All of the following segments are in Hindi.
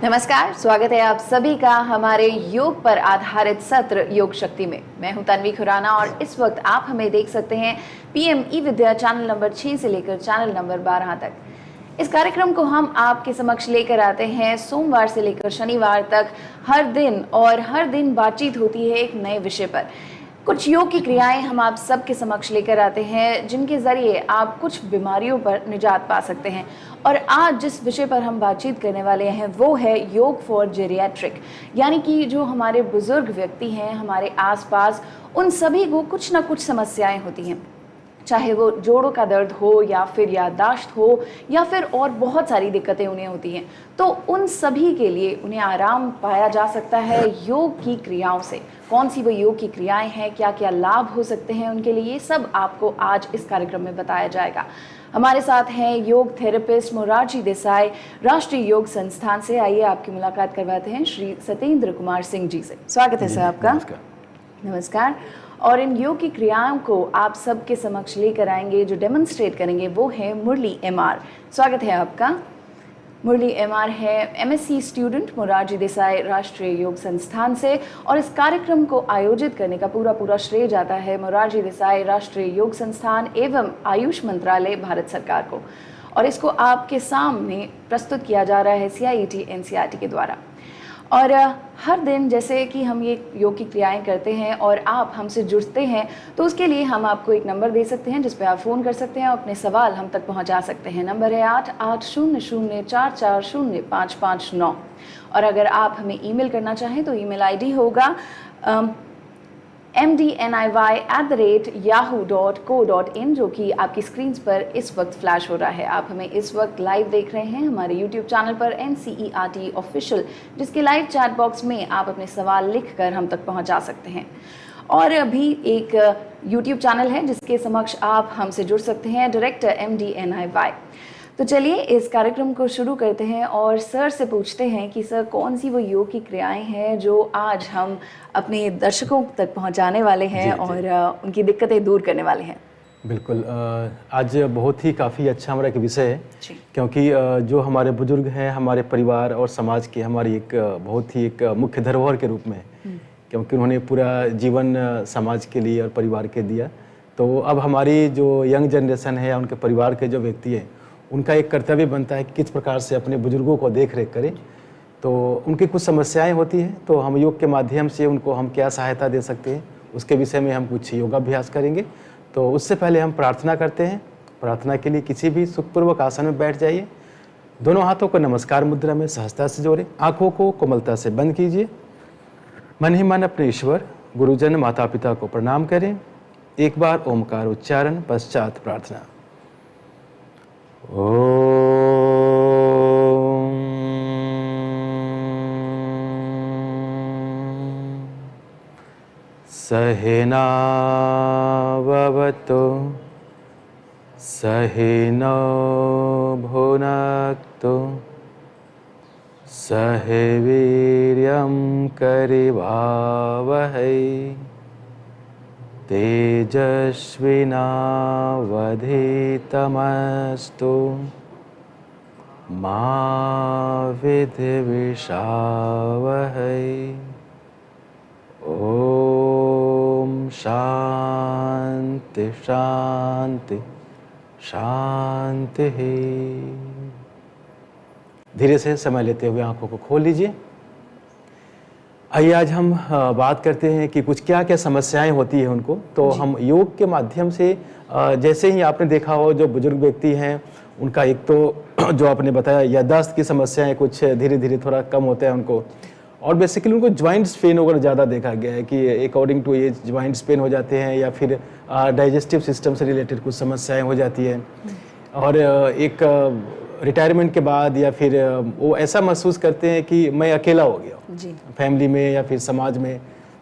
नमस्कार, स्वागत है आप सभी का हमारे योग पर आधारित सत्र योग शक्ति में। मैं हूं तन्वी खुराना और इस वक्त आप हमें देख सकते हैं पीएम ई विद्या चैनल नंबर 6 से लेकर चैनल नंबर 12 तक। इस कार्यक्रम को हम आपके समक्ष लेकर आते हैं सोमवार से लेकर शनिवार तक हर दिन, और हर दिन बातचीत होती है एक नए विषय पर। कुछ योग की क्रियाएं हम आप सबके समक्ष लेकर आते हैं जिनके जरिए आप कुछ बीमारियों पर निजात पा सकते हैं। और आज जिस विषय पर हम बातचीत करने वाले हैं वो है योग फॉर जेरियाट्रिक, यानी कि जो हमारे बुजुर्ग व्यक्ति हैं हमारे आसपास, उन सभी को कुछ ना कुछ समस्याएं होती हैं, चाहे वो जोड़ों का दर्द हो या फिर याददाश्त हो या फिर और बहुत सारी दिक्कतें उन्हें होती हैं। तो उन सभी के लिए उन्हें आराम पाया जा सकता है योग की क्रियाओं से। कौन सी वो योग की क्रियाएं हैं, क्या क्या लाभ हो सकते हैं उनके लिए, ये सब आपको आज इस कार्यक्रम में बताया जाएगा। हमारे साथ हैं योग थेरेपिस्ट मोरारजी देसाई, राष्ट्रीय योग संस्थान से। आइए आपकी मुलाकात करवाते हैं श्री सत्येंद्र कुमार सिंह जी से। स्वागत है सर आपका। नमस्कार। और इन योग की क्रियाओं को आप सबके समक्ष लेकर आएंगे, जो डेमोन्स्ट्रेट करेंगे वो है मुरली एमआर। स्वागत है आपका। मुरली एमआर है एमएससी स्टूडेंट मोरारजी देसाई राष्ट्रीय योग संस्थान से, और इस कार्यक्रम को आयोजित करने का पूरा श्रेय जाता है मोरारजी देसाई राष्ट्रीय योग संस्थान एवं आयुष मंत्रालय भारत सरकार को। और इसको आपके सामने प्रस्तुत किया जा रहा है CIET NCERT के द्वारा। और हर दिन जैसे कि हम ये योग की क्रियाएं करते हैं और आप हमसे जुड़ते हैं, तो उसके लिए हम आपको एक नंबर दे सकते हैं जिस पे आप फ़ोन कर सकते हैं और अपने सवाल हम तक पहुंचा सकते हैं। नंबर है 8800440559। और अगर आप हमें ईमेल करना चाहें तो ईमेल ID होगा mdniy@yahoo.co.in, जो कि आपकी स्क्रीन पर इस वक्त फ्लैश हो रहा है। आप हमें इस वक्त लाइव देख रहे हैं हमारे YouTube चैनल पर NCERT ऑफिशियल, जिसके लाइव चैट बॉक्स में आप अपने सवाल लिखकर हम तक पहुंचा सकते हैं। और अभी एक YouTube चैनल है जिसके समक्ष आप हमसे जुड़ सकते हैं, डायरेक्टर MDNIY। तो चलिए इस कार्यक्रम को शुरू करते हैं और सर से पूछते हैं कि सर कौन सी वो योग की क्रियाएं हैं जो आज हम अपने दर्शकों तक पहुंचाने वाले हैं और उनकी दिक्कतें दूर करने वाले हैं। बिल्कुल, आज बहुत ही काफ़ी अच्छा हमारा एक विषय है, क्योंकि जो हमारे बुजुर्ग हैं हमारे परिवार और समाज के हमारी एक बहुत ही एक मुख्य धरोहर के रूप में है, क्योंकि उन्होंने पूरा जीवन समाज के लिए और परिवार के दिया। तो अब हमारी जो यंग जनरेशन है या उनके परिवार के जो व्यक्ति हैं, उनका एक कर्तव्य बनता है कि किस प्रकार से अपने बुजुर्गों को देख रेख करें। तो उनकी कुछ समस्याएं होती हैं, तो हम योग के माध्यम से उनको हम क्या सहायता दे सकते हैं उसके विषय में हम कुछ योगाभ्यास करेंगे। तो उससे पहले हम प्रार्थना करते हैं। प्रार्थना के लिए किसी भी सुखपूर्वक आसन में बैठ जाइए। दोनों हाथों को नमस्कार मुद्रा में सहजता से जोड़ें। आँखों को कोमलता से बंद कीजिए। मन ही मन अपने ईश्वर गुरुजन माता पिता को प्रणाम करें। एक बार ओमकार उच्चारण, पश्चात प्रार्थना। सहनाववतु सहनौ भुनक्तु सह वीर्यं करवावहै तेजस्विनावधीतमस्तु मा विद्विषावहै। ओम शांति शांति शांति। धीरे से समय लेते हुए आंखों को खोल लीजिए। आइए आज हम बात करते हैं कि कुछ क्या क्या समस्याएं होती हैं उनको। तो हम योग के माध्यम से जैसे ही आपने देखा हो जो बुजुर्ग व्यक्ति हैं उनका एक तो जो आपने बताया याददाश्त की समस्याएं कुछ धीरे धीरे थोड़ा कम होता है उनको, और बेसिकली उनको जॉइंट्स पेन वगैरह ज़्यादा देखा गया है कि according to age joints pain हो जाते हैं, या फिर डाइजेस्टिव सिस्टम से रिलेटेड कुछ समस्याएं हो जाती हैं। और एक रिटायरमेंट के बाद या फिर वो ऐसा महसूस करते हैं कि मैं अकेला हो गया फैमिली में या फिर समाज में,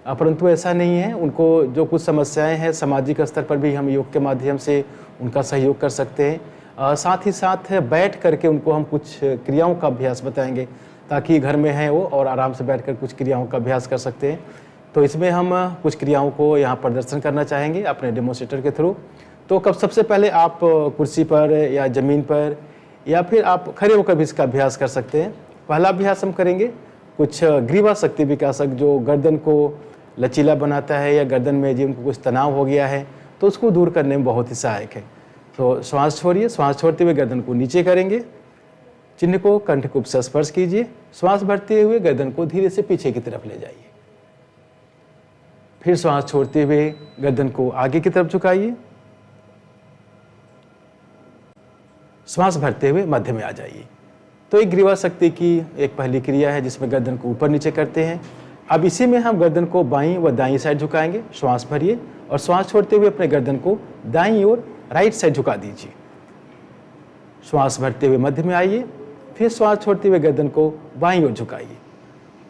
परंतु ऐसा नहीं है। उनको जो कुछ समस्याएं हैं सामाजिक स्तर पर भी हम योग के माध्यम से उनका सहयोग कर सकते हैं। साथ ही साथ बैठ करके उनको हम कुछ क्रियाओं का अभ्यास बताएंगे, ताकि घर में हैं वो और आराम से बैठकर कुछ क्रियाओं का अभ्यास कर सकते हैं। तो इसमें हम कुछ क्रियाओं को यहाँ प्रदर्शन करना चाहेंगे अपने डेमोन्स्ट्रेटर के थ्रू। तो कब सबसे पहले आप कुर्सी पर या ज़मीन पर या फिर आप खड़े होकर भी इसका अभ्यास कर सकते हैं। पहला अभ्यास हम करेंगे कुछ ग्रीवा शक्ति विकासक, जो गर्दन को लचीला बनाता है या गर्दन में जिनको कुछ तनाव हो गया है तो उसको दूर करने में बहुत ही सहायक है। तो श्वास छोड़िए, श्वास छोड़ते हुए गर्दन को नीचे करेंगे, चिन्ह को कंठकूप से स्पर्श कीजिए, श्वास भरते हुए गर्दन को धीरे से पीछे की तरफ ले जाइए। फिर श्वास छोड़ते हुए गर्दन को आगे की तरफ झुकाइए, श्वास भरते हुए मध्य में आ जाइए। तो एक ग्रीवा शक्ति की एक पहली क्रिया है जिसमें गर्दन को ऊपर नीचे करते हैं। अब इसी में हम गर्दन को बाईं व दाईं साइड झुकाएंगे। श्वास भरिए और श्वास छोड़ते हुए अपने गर्दन को दाईं ओर राइट साइड झुका दीजिए। श्वास भरते हुए मध्य में आइए, फिर श्वास छोड़ते हुए गर्दन को बाईं ओर झुकाइए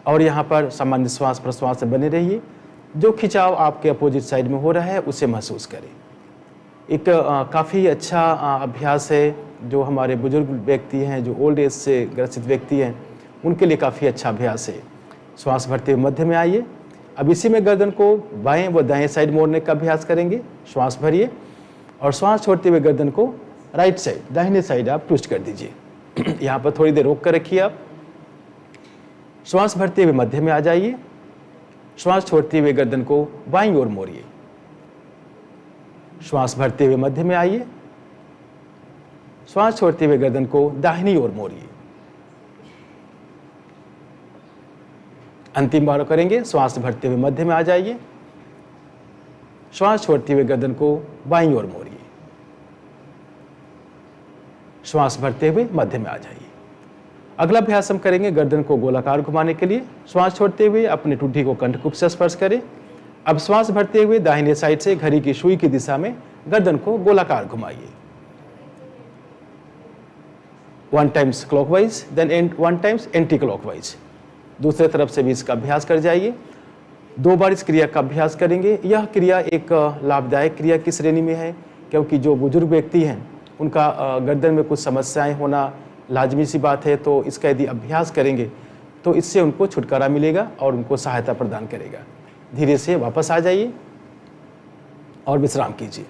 और यहाँ पर सामान्य श्वास प्रश्वास से बने रहिए। जो खिंचाव आपके अपोजिट साइड में हो रहा है उसे महसूस करें। एक काफ़ी अच्छा अभ्यास है जो हमारे बुजुर्ग व्यक्ति हैं, जो ओल्ड एज से ग्रसित व्यक्ति हैं, उनके लिए काफ़ी अच्छा अभ्यास है। श्वास भरते हुए मध्य में आइए। अब इसी में गर्दन को बाएं व दाएं साइड मोड़ने का अभ्यास करेंगे। श्वास भरिए और श्वास छोड़ते हुए गर्दन को राइट साइड, दाहिने साइड आप ट्विस्ट कर दीजिए। यहाँ पर थोड़ी देर रोक कर रखिए आप। श्वास भरते हुए मध्य में आ जाइए, श्वास छोड़ते हुए गर्दन को बाईं ओर मोड़िए। श्वास भरते हुए मध्य में आइए, श्वास छोड़ते हुए गर्दन को दाहिनी ओर मोड़िए। अंतिम बार करेंगे। श्वास भरते हुए मध्य में आ जाइए, श्वास छोड़ते हुए गर्दन को बाईं ओर मोड़िए। श्वास भरते हुए मध्य में आ जाइए। अगला अभ्यास हम करेंगे गर्दन को गोलाकार घुमाने के लिए। श्वास छोड़ते हुए अपने ठुड्डी को कंठकूप से स्पर्श करें। अब श्वास भरते हुए दाहिने साइड से घड़ी की सुई की दिशा में गर्दन को गोलाकार घुमाइए। 1 times clockwise, then 1 times anti clockwise. दूसरे तरफ से भी इसका अभ्यास कर जाइए। 2 बार इस क्रिया का अभ्यास करेंगे। यह क्रिया एक लाभदायक क्रिया की श्रेणी में है, क्योंकि जो बुजुर्ग व्यक्ति हैं उनका गर्दन में कुछ समस्याएं होना लाजमी सी बात है। तो इसका यदि अभ्यास करेंगे तो इससे उनको छुटकारा मिलेगा और उनको सहायता प्रदान करेगा। धीरे से वापस आ जाइए और विश्राम कीजिए।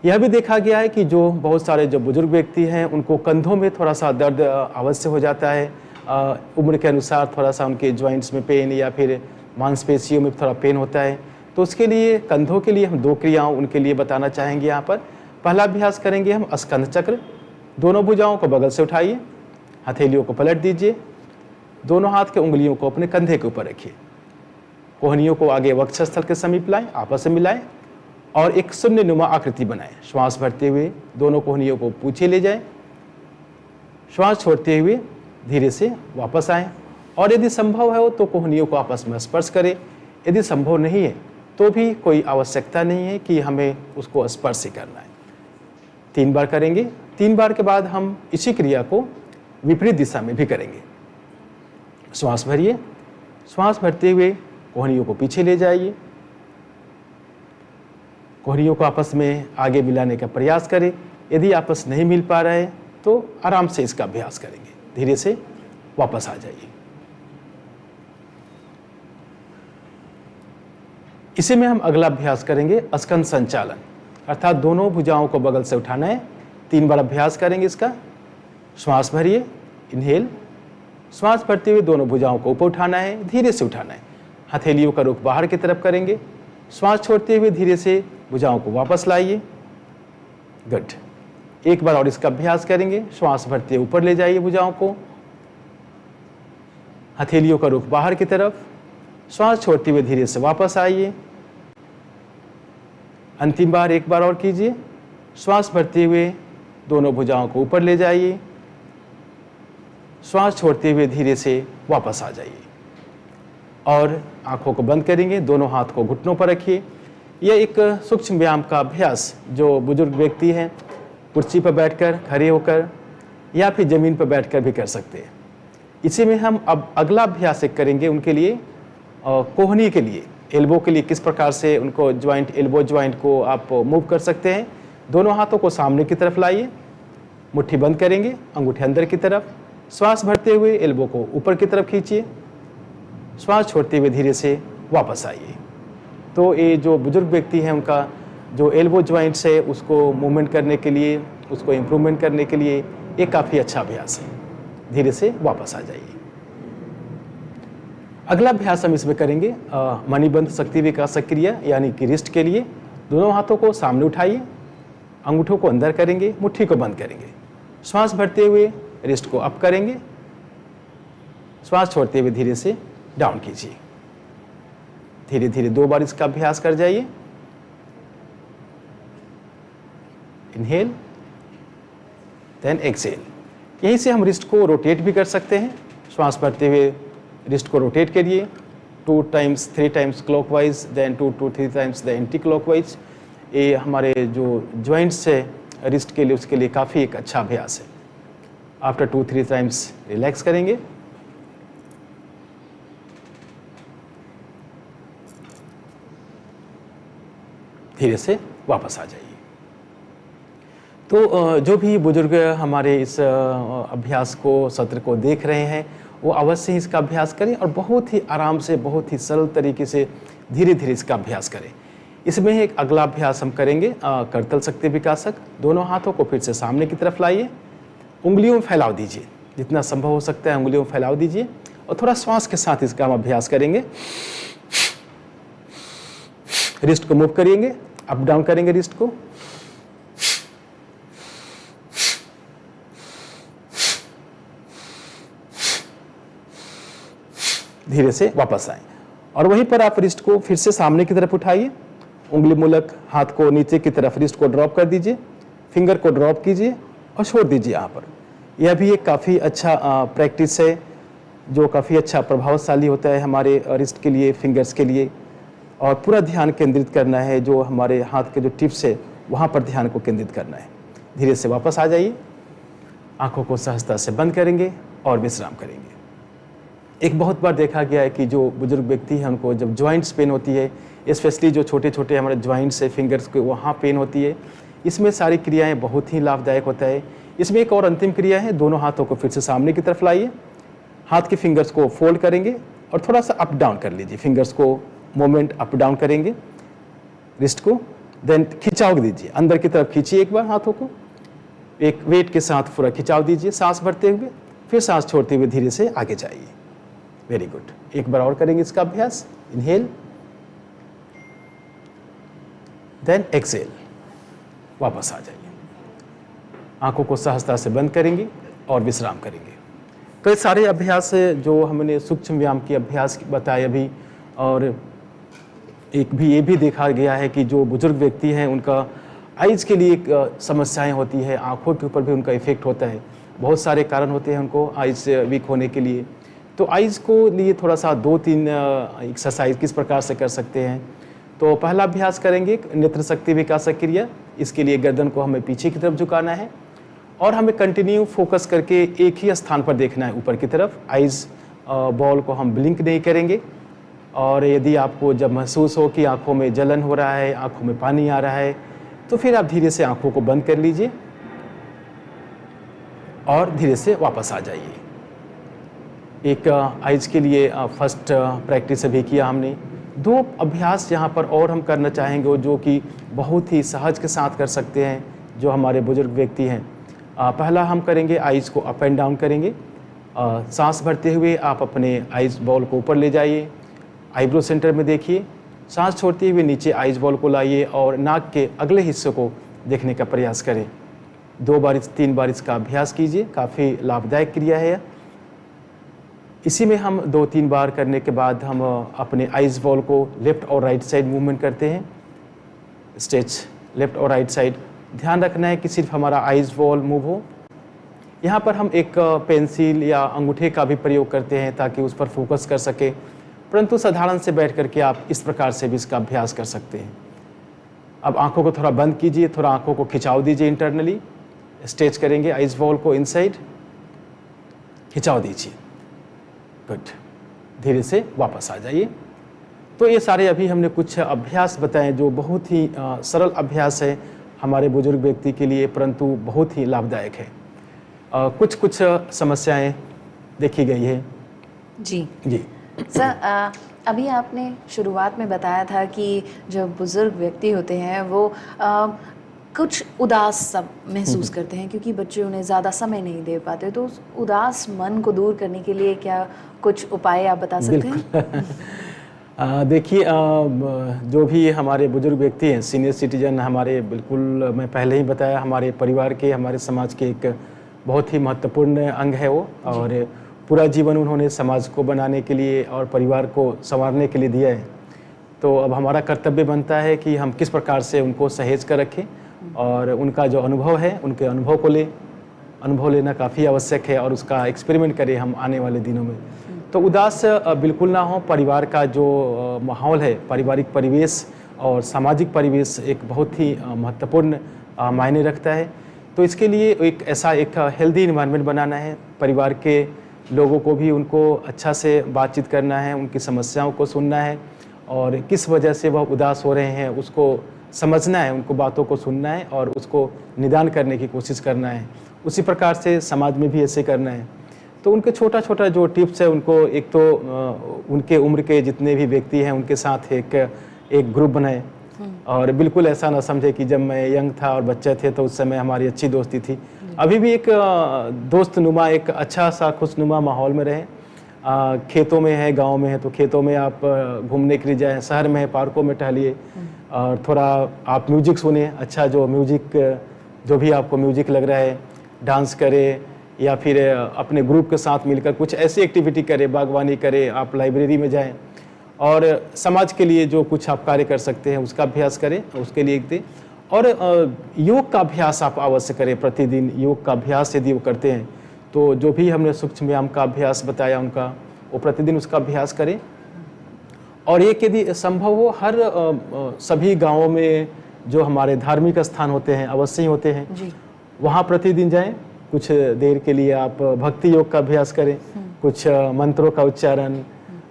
यह भी देखा गया है कि जो बहुत सारे जो बुजुर्ग व्यक्ति हैं उनको कंधों में थोड़ा सा दर्द अवश्य हो जाता है। उम्र के अनुसार थोड़ा सा उनके जॉइंट्स में पेन या फिर मांसपेशियों में थोड़ा पेन होता है। तो उसके लिए, कंधों के लिए हम 2 क्रियाओं उनके लिए बताना चाहेंगे यहाँ पर। पहला अभ्यास करेंगे हम स्कंध चक्र। दोनों भुजाओं को बगल से उठाइए, हथेलियों को पलट दीजिए, दोनों हाथ के उंगलियों को अपने कंधे के ऊपर रखिए, कोहनियों को आगे वक्षस्थल के समीप लाएं, आपस में मिलाएं और एक शून्य नुमा आकृति बनाएं। श्वास भरते हुए दोनों कोहनियों को पीछे ले जाएं, श्वास छोड़ते हुए धीरे से वापस आएं और यदि संभव है तो कोहनियों को आपस में स्पर्श करें। यदि संभव नहीं है तो भी कोई आवश्यकता नहीं है कि हमें उसको स्पर्श ही करना है। 3 बार करेंगे। 3 बार के बाद हम इसी क्रिया को विपरीत दिशा में भी करेंगे। श्वास भरिए, श्वास भरते हुए कोहनियों को पीछे ले जाइए, कोहनियों को आपस में आगे मिलाने का प्रयास करें। यदि आपस नहीं मिल पा रहा है तो आराम से इसका अभ्यास करेंगे। धीरे से वापस आ जाइए। इसी में हम अगला अभ्यास करेंगे स्कंध संचालन, अर्थात दोनों भुजाओं को बगल से उठाना है। 3 बार अभ्यास करेंगे इसका। श्वास भरिए, इनहेल, श्वास भरते हुए दोनों भुजाओं को ऊपर उठाना है, धीरे से उठाना है। हथेलियों का रुख बाहर की तरफ करेंगे। श्वास छोड़ते हुए धीरे से भुजाओं को वापस लाइए। गुड। 1 बार और इसका अभ्यास करेंगे। श्वास भरते ऊपर ले जाइए भुजाओं को, हथेलियों का रुख बाहर की तरफ, श्वास छोड़ते हुए धीरे से वापस आइए। अंतिम बार 1 बार और कीजिए। श्वास भरते हुए दोनों भुजाओं को ऊपर ले जाइए, श्वास छोड़ते हुए धीरे से वापस आ जाइए और आंखों को बंद करेंगे। दोनों हाथ को घुटनों पर रखिए। यह एक सूक्ष्म व्यायाम का अभ्यास जो बुजुर्ग व्यक्ति हैं कुर्सी पर बैठकर, खड़े होकर या फिर ज़मीन पर बैठकर भी कर सकते हैं। इसी में हम अब अगला अभ्यास एक करेंगे उनके लिए, कोहनी के लिए, एल्बो के लिए किस प्रकार से उनको ज्वाइंट, एल्बो ज्वाइंट को आप मूव कर सकते हैं। दोनों हाथों को सामने की तरफ लाइए, मुट्ठी बंद करेंगे, अंगूठे अंदर की तरफ। श्वास भरते हुए एल्बो को ऊपर की तरफ खींचिए, श्वास छोड़ते हुए धीरे से वापस आइए। तो ये जो बुजुर्ग व्यक्ति हैं उनका जो एल्बो ज्वाइंट्स है उसको मूवमेंट करने के लिए, उसको इम्प्रूवमेंट करने के लिए ये काफ़ी अच्छा अभ्यास है। धीरे से वापस आ जाइए। अगला अभ्यास हम इसमें करेंगे मणिबंध शक्ति विकास क्रिया, यानी कि रिस्ट के लिए दोनों हाथों को सामने उठाइए, अंगूठों को अंदर करेंगे, मुट्ठी को बंद करेंगे, श्वास भरते हुए रिस्ट को अप करेंगे, श्वास छोड़ते हुए धीरे से डाउन कीजिए। धीरे धीरे 2 बार इसका अभ्यास कर जाइए। Inhale then exhale. यहीं से हम रिस्ट को रोटेट भी कर सकते हैं। श्वास भरते हुए रिस्ट को रोटेट करिए 2 times 3 times clockwise, then 2 to 3 times the anti clockwise. ये हमारे जो जॉइंट्स है रिस्ट के लिए, उसके लिए काफ़ी एक अच्छा अभ्यास है। आफ्टर 2-3 टाइम्स रिलैक्स करेंगे। धीरे से वापस आ जाइए। तो जो भी बुजुर्ग हमारे इस अभ्यास को, सत्र को देख रहे हैं, वो अवश्य ही इसका अभ्यास करें और बहुत ही आराम से, बहुत ही सरल तरीके से धीरे धीरे इसका अभ्यास करें। इसमें एक अगला अभ्यास हम करेंगे करतल शक्ति विकासक। दोनों हाथों को फिर से सामने की तरफ लाइए, उंगलियों में फैलाव दीजिए, जितना संभव हो सकता है उंगलियों में फैलाव दीजिए और थोड़ा श्वास के साथ इसका हम अभ्यास करेंगे। रिस्ट को मूव करेंगे, अप डाउन करेंगे रिस्ट को। धीरे से वापस आए और वहीं पर आप रिस्ट को फिर से सामने की तरफ उठाइए, उंगली मूलक हाथ को नीचे की तरफ रिस्ट को ड्रॉप कर दीजिए, फिंगर को ड्रॉप कीजिए और छोड़ दीजिए। यहाँ पर यह भी एक काफ़ी अच्छा प्रैक्टिस है, जो काफ़ी अच्छा प्रभावशाली होता है हमारे रिस्ट के लिए, फिंगर्स के लिए। और पूरा ध्यान केंद्रित करना है, जो हमारे हाथ के जो टिप्स है वहाँ पर ध्यान को केंद्रित करना है। धीरे से वापस आ जाइए, आंखों को सहजता से बंद करेंगे और विश्राम करेंगे। एक बहुत बार देखा गया है कि जो बुजुर्ग व्यक्ति हैं उनको जब जॉइंट्स पेन होती है, स्पेशली जो छोटे छोटे हमारे जॉइंट्स है फिंगर्स के, वहाँ पेन होती है। इसमें सारी क्रियाएं बहुत ही लाभदायक होता है। इसमें एक और अंतिम क्रिया है, दोनों हाथों को फिर से सामने की तरफ लाइए, हाथ के फिंगर्स को फोल्ड करेंगे और थोड़ा सा अप डाउन कर लीजिए। फिंगर्स को मोमेंट अप डाउन करेंगे, रिस्ट को, देन खिंचाव दीजिए, अंदर की तरफ खींचिए एक बार हाथों को, एक वेट के साथ पूरा खिंचाव दीजिए सांस भरते हुए, फिर सांस छोड़ते हुए धीरे से आगे जाइए। Very good. एक बार और करेंगे इसका अभ्यास। इनहेल देन एक्सेल, वापस आ जाइए। आंखों को सहजता से बंद करेंगे और विश्राम करेंगे। तो ये सारे अभ्यास जो हमने सूक्ष्म व्यायाम के अभ्यास बताए अभी, और एक भी ये भी देखा गया है कि जो बुजुर्ग व्यक्ति हैं उनका आइज़ के लिए एक समस्याएं होती है, आंखों के ऊपर भी उनका इफेक्ट होता है। बहुत सारे कारण होते हैं उनको आइज़ वीक होने के लिए। तो आइज़ को लिए थोड़ा सा 2-3 एक्सरसाइज किस प्रकार से कर सकते हैं। तो पहला अभ्यास करेंगे नेत्र शक्ति विकासक क्रिया। इसके लिए गर्दन को हमें पीछे की तरफ झुकाना है और हमें कंटिन्यू फोकस करके एक ही स्थान पर देखना है, ऊपर की तरफ। आइज़ बॉल को हम ब्लिंक नहीं करेंगे। और यदि आपको जब महसूस हो कि आंखों में जलन हो रहा है, आंखों में पानी आ रहा है, तो फिर आप धीरे से आंखों को बंद कर लीजिए और धीरे से वापस आ जाइए। एक आइज़ के लिए फर्स्ट प्रैक्टिस अभी किया हमने। 2 अभ्यास यहाँ पर और हम करना चाहेंगे जो कि बहुत ही सहज के साथ कर सकते हैं जो हमारे बुजुर्ग व्यक्ति हैं। पहला हम करेंगे आइज़ को अप एंड डाउन करेंगे। सांस भरते हुए आप अपने आइज़ बॉल को ऊपर ले जाइए, आईब्रो सेंटर में देखिए, सांस छोड़ते हुए नीचे आइज़ बॉल को लाइए और नाक के अगले हिस्से को देखने का प्रयास करें। 2 बार 3 बार इसका अभ्यास कीजिए, काफ़ी लाभदायक क्रिया है। इसी में हम 2-3 बार करने के बाद हम अपने आइज़ बॉल को लेफ़्ट और राइट साइड मूवमेंट करते हैं। स्ट्रेच लेफ़्ट और राइट साइड। ध्यान रखना है कि सिर्फ हमारा आइज़ बॉल मूव हो। यहाँ पर हम एक पेंसिल या अंगूठे का भी प्रयोग करते हैं ताकि उस पर फोकस कर सके, परंतु साधारण से बैठ करके आप इस प्रकार से भी इसका अभ्यास कर सकते हैं। अब आंखों को थोड़ा बंद कीजिए, थोड़ा आंखों को खिंचाव दीजिए इंटरनली। स्ट्रेच करेंगे आइज़ बॉल को इनसाइड, खिंचाव दीजिए। गुड। धीरे से वापस आ जाइए। तो ये सारे अभी हमने कुछ अभ्यास बताए जो बहुत ही सरल अभ्यास है हमारे बुजुर्ग व्यक्ति के लिए, परंतु बहुत ही लाभदायक है। कुछ समस्याएं देखी गई है। जी जी सर, अभी आपने शुरुआत में बताया था कि जो बुज़ुर्ग व्यक्ति होते हैं वो कुछ उदास सब महसूस करते हैं क्योंकि बच्चे उन्हें ज़्यादा समय नहीं दे पाते, तो उस उदास मन को दूर करने के लिए क्या कुछ उपाय आप बता सकते हैं? देखिए, जो भी हमारे बुजुर्ग व्यक्ति हैं, सीनियर सिटीजन हमारे, बिल्कुल मैं पहले ही बताया, हमारे परिवार के, हमारे समाज के एक बहुत ही महत्वपूर्ण अंग है वो, और पूरा जीवन उन्होंने समाज को बनाने के लिए और परिवार को संवारने के लिए दिया है। तो अब हमारा कर्तव्य बनता है कि हम किस प्रकार से उनको सहेज कर रखें, और उनका जो अनुभव है, उनके अनुभव को अनुभव लेना काफ़ी आवश्यक है, और उसका एक्सपेरिमेंट करें हम आने वाले दिनों में। तो उदास बिल्कुल ना हो। परिवार का जो माहौल है, पारिवारिक परिवेश और सामाजिक परिवेश एक बहुत ही महत्वपूर्ण मायने रखता है। तो इसके लिए एक हेल्दी इन्वायरमेंट बनाना है। परिवार के लोगों को भी उनको अच्छा से बातचीत करना है, उनकी समस्याओं को सुनना है, और किस वजह से वह उदास हो रहे हैं उसको समझना है, उनको बातों को सुनना है और उसको निदान करने की कोशिश करना है। उसी प्रकार से समाज में भी ऐसे करना है। तो उनके छोटा छोटा जो टिप्स है, उनको एक तो उनके उम्र के जितने भी व्यक्ति हैं उनके साथ एक ग्रुप बनाए, और बिल्कुल ऐसा ना समझे कि जब मैं यंग था और बच्चे थे तो उस समय हमारी अच्छी दोस्ती थी। अभी भी एक दोस्तनुमा, एक अच्छा सा खुशनुमा माहौल में रहे। खेतों में है, गांव में है, तो खेतों में आप घूमने के लिए जाएं, शहर में है, पार्कों में टहलिए, और थोड़ा आप म्यूजिक सुनिए। अच्छा जो भी आपको म्यूजिक लग रहा है, डांस करें, या फिर अपने ग्रुप के साथ मिलकर कुछ ऐसी एक्टिविटी करें, बागवानी करें, आप लाइब्रेरी में जाएं, और समाज के लिए जो कुछ आप कार्य कर सकते हैं उसका अभ्यास करें, उसके लिए एक दें। और योग का अभ्यास आप अवश्य करें प्रतिदिन। योग का अभ्यास यदि वो करते हैं तो जो भी हमने सूक्ष्म व्यायाम का अभ्यास बताया उनका, वो प्रतिदिन उसका अभ्यास करें। और एक यदि संभव हो, हर सभी गाँवों में जो हमारे धार्मिक स्थान होते हैं, अवश्य ही होते हैं, वहाँ प्रतिदिन जाएं। कुछ देर के लिए आप भक्ति योग का अभ्यास करें, कुछ मंत्रों का उच्चारण,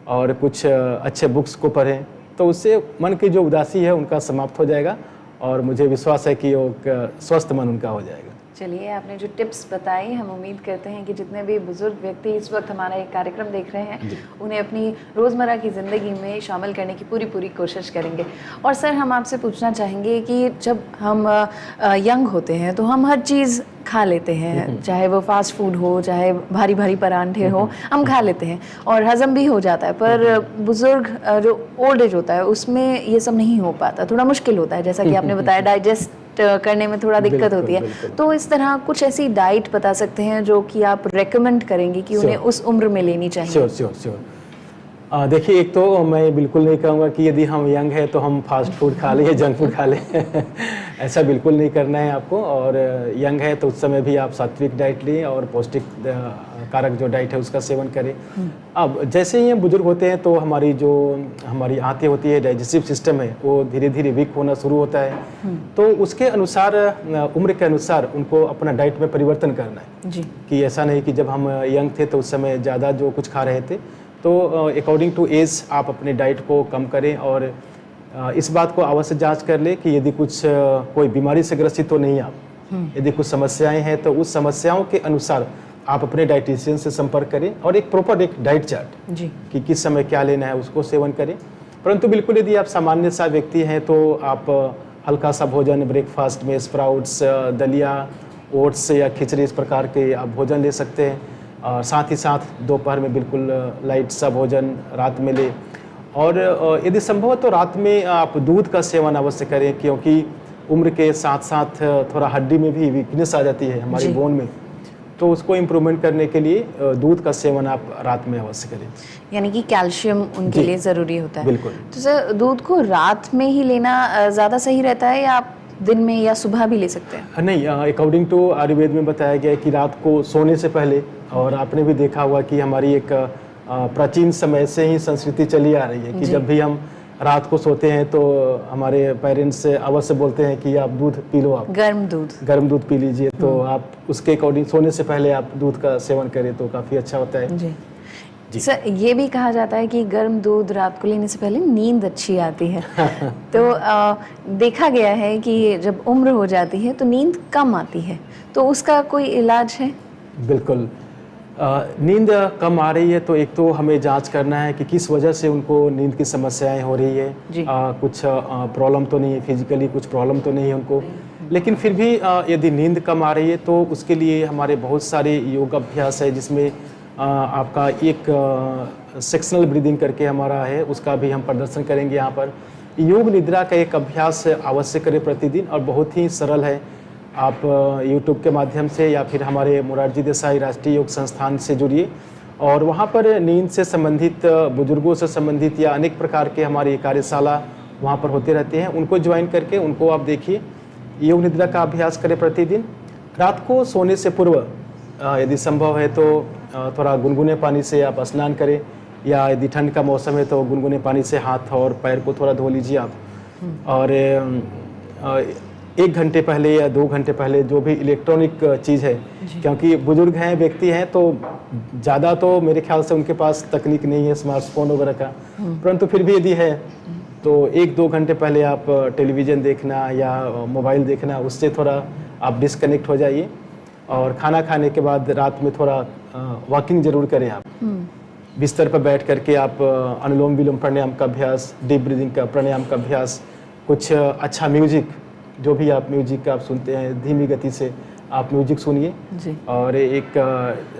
और कुछ अच्छे बुक्स को पढ़ें। तो उससे मन की जो उदासी है उनका समाप्त हो जाएगा, और मुझे विश्वास है कि वो स्वस्थ मन उनका हो जाएगा। चलिए, आपने जो टिप्स बताई, हम उम्मीद करते हैं कि जितने भी बुजुर्ग व्यक्ति इस वक्त हमारा एक कार्यक्रम देख रहे हैं, उन्हें अपनी रोज़मर्रा की ज़िंदगी में शामिल करने की पूरी कोशिश करेंगे। और सर, हम आपसे पूछना चाहेंगे कि जब हम यंग होते हैं तो हम हर चीज़ खा लेते हैं, चाहे वो फास्ट फूड हो, चाहे भारी भारी परांठे हो, हम खा लेते हैं और हजम भी हो जाता है। पर बुजुर्ग जो ओल्ड एज होता है उसमें ये सब नहीं हो पाता, थोड़ा मुश्किल होता है, जैसा कि आपने बताया, डाइजेस्ट करने में थोड़ा दिक्कत होती है। तो इस तरह कुछ ऐसी डाइट बता सकते हैं जो कि आप रेकमेंड करेंगे कि उन्हें उस उम्र में लेनी चाहिए? श्योर। देखिए, एक तो मैं बिल्कुल नहीं कहूँगा कि यदि हम यंग है तो हम फास्ट फूड खा लें, जंक फूड खा लें ऐसा बिल्कुल नहीं करना है आपको। और यंग है तो उस समय भी आप सात्विक डाइट लें और पौष्टिक कारक जो डाइट है उसका सेवन करें। अब जैसे ही हम बुजुर्ग होते हैं तो हमारी आंतें होती है, डाइजेस्टिव सिस्टम है, वो धीरे धीरे वीक होना शुरू होता है। तो उसके अनुसार, उम्र के अनुसार उनको अपना डाइट में परिवर्तन करना है जी। कि ऐसा नहीं कि जब हम यंग थे तो उस समय ज़्यादा जो कुछ खा रहे थे, तो अकॉर्डिंग टू एज आप अपने डाइट को कम करें। और इस बात को अवश्य जांच कर ले कि यदि कुछ कोई बीमारी से ग्रसित तो नहीं आप, यदि कुछ समस्याएं हैं तो उस समस्याओं के अनुसार आप अपने डाइटिशियन से संपर्क करें, और एक प्रॉपर डाइट चार्ट कि किस समय क्या लेना है उसको सेवन करें। परंतु बिल्कुल यदि आप सामान्य सा व्यक्ति हैं तो आप हल्का सा भोजन ब्रेकफास्ट में स्प्राउट्स, दलिया, ओट्स या खिचड़ी, इस प्रकार के आप भोजन ले सकते हैं। और साथ ही साथ दोपहर में बिल्कुल लाइट सा भोजन रात में ले। और यदि संभव है तो रात में आप दूध का सेवन अवश्य करें, क्योंकि उम्र के साथ साथ थोड़ा हड्डी में भी वीकनेस आ जाती है हमारी बोन में, तो उसको इम्प्रूवमेंट करने के लिए दूध का सेवन आप रात में अवश्य करें। यानी कि कैल्शियम उनके लिए ज़रूरी होता है। बिल्कुल। तो सर, दूध को रात में ही लेना ज़्यादा सही रहता है या आप दिन में या सुबह भी ले सकते हैं? नहीं, अकॉर्डिंग टू आयुर्वेद में बताया गया है कि रात को सोने से पहले, और आपने भी देखा होगा कि हमारी एक प्राचीन समय से ही संस्कृति चली आ रही है कि जब भी हम रात को सोते हैं तो हमारे पेरेंट्स अवश्य बोलते हैं कि आप दूध पी लो, आप गर्म दूध पी लीजिए। तो आप उसके अकॉर्डिंग सोने से पहले आप दूध का सेवन करें तो काफ़ी अच्छा होता है जी। सर, ये भी कहा जाता है कि गर्म दूध रात को लेने से पहले नींद अच्छी आती है तो देखा गया है कि जब उम्र हो जाती है तो नींद कम आती है, तो उसका कोई इलाज है? बिल्कुल। नींद कम आ रही है तो एक तो हमें जांच करना है कि किस वजह से उनको नींद की समस्याएं हो रही है। कुछ प्रॉब्लम तो नहीं है, फिजिकली कुछ प्रॉब्लम तो नहीं है उनको। लेकिन फिर भी यदि नींद कम आ रही है तो उसके लिए हमारे बहुत सारे योग अभ्यास है, जिसमें आपका एक सेक्शनल ब्रीदिंग करके हमारा है, उसका भी हम प्रदर्शन करेंगे यहाँ पर। योग निद्रा का एक अभ्यास अवश्य करें प्रतिदिन, और बहुत ही सरल है। आप यूट्यूब के माध्यम से या फिर हमारे मोरारजी देसाई राष्ट्रीय योग संस्थान से जुड़िए, और वहाँ पर नींद से संबंधित, बुजुर्गों से संबंधित या अनेक प्रकार के हमारी कार्यशाला वहाँ पर होते रहते हैं, उनको ज्वाइन करके उनको आप देखिए। योग निद्रा का अभ्यास करें प्रतिदिन। रात को सोने से पूर्व यदि संभव है तो थोड़ा गुनगुने पानी से आप स्नान करें, या यदि ठंड का मौसम है तो गुनगुने पानी से हाथ और पैर को थोड़ा धो लीजिए आप। और 1 घंटे पहले या 2 घंटे पहले जो भी इलेक्ट्रॉनिक चीज़ है, क्योंकि बुजुर्ग हैं, व्यक्ति हैं, तो ज़्यादा तो मेरे ख्याल से उनके पास तकनीक नहीं है स्मार्टफोन वगैरह का, परंतु फिर भी यदि है तो 1-2 घंटे पहले आप टेलीविज़न देखना या मोबाइल देखना, उससे थोड़ा आप डिस्कनेक्ट हो जाइए। और खाना खाने के बाद रात में थोड़ा वॉकिंग जरूर करें आप। बिस्तर पर बैठ करके आप अनुलोम विलोम प्राणायाम का अभ्यास, डीप ब्रीदिंग का प्राणायाम का अभ्यास, कुछ अच्छा म्यूजिक, जो भी आप म्यूजिक आप सुनते हैं धीमी गति से आप म्यूजिक सुनिए। और एक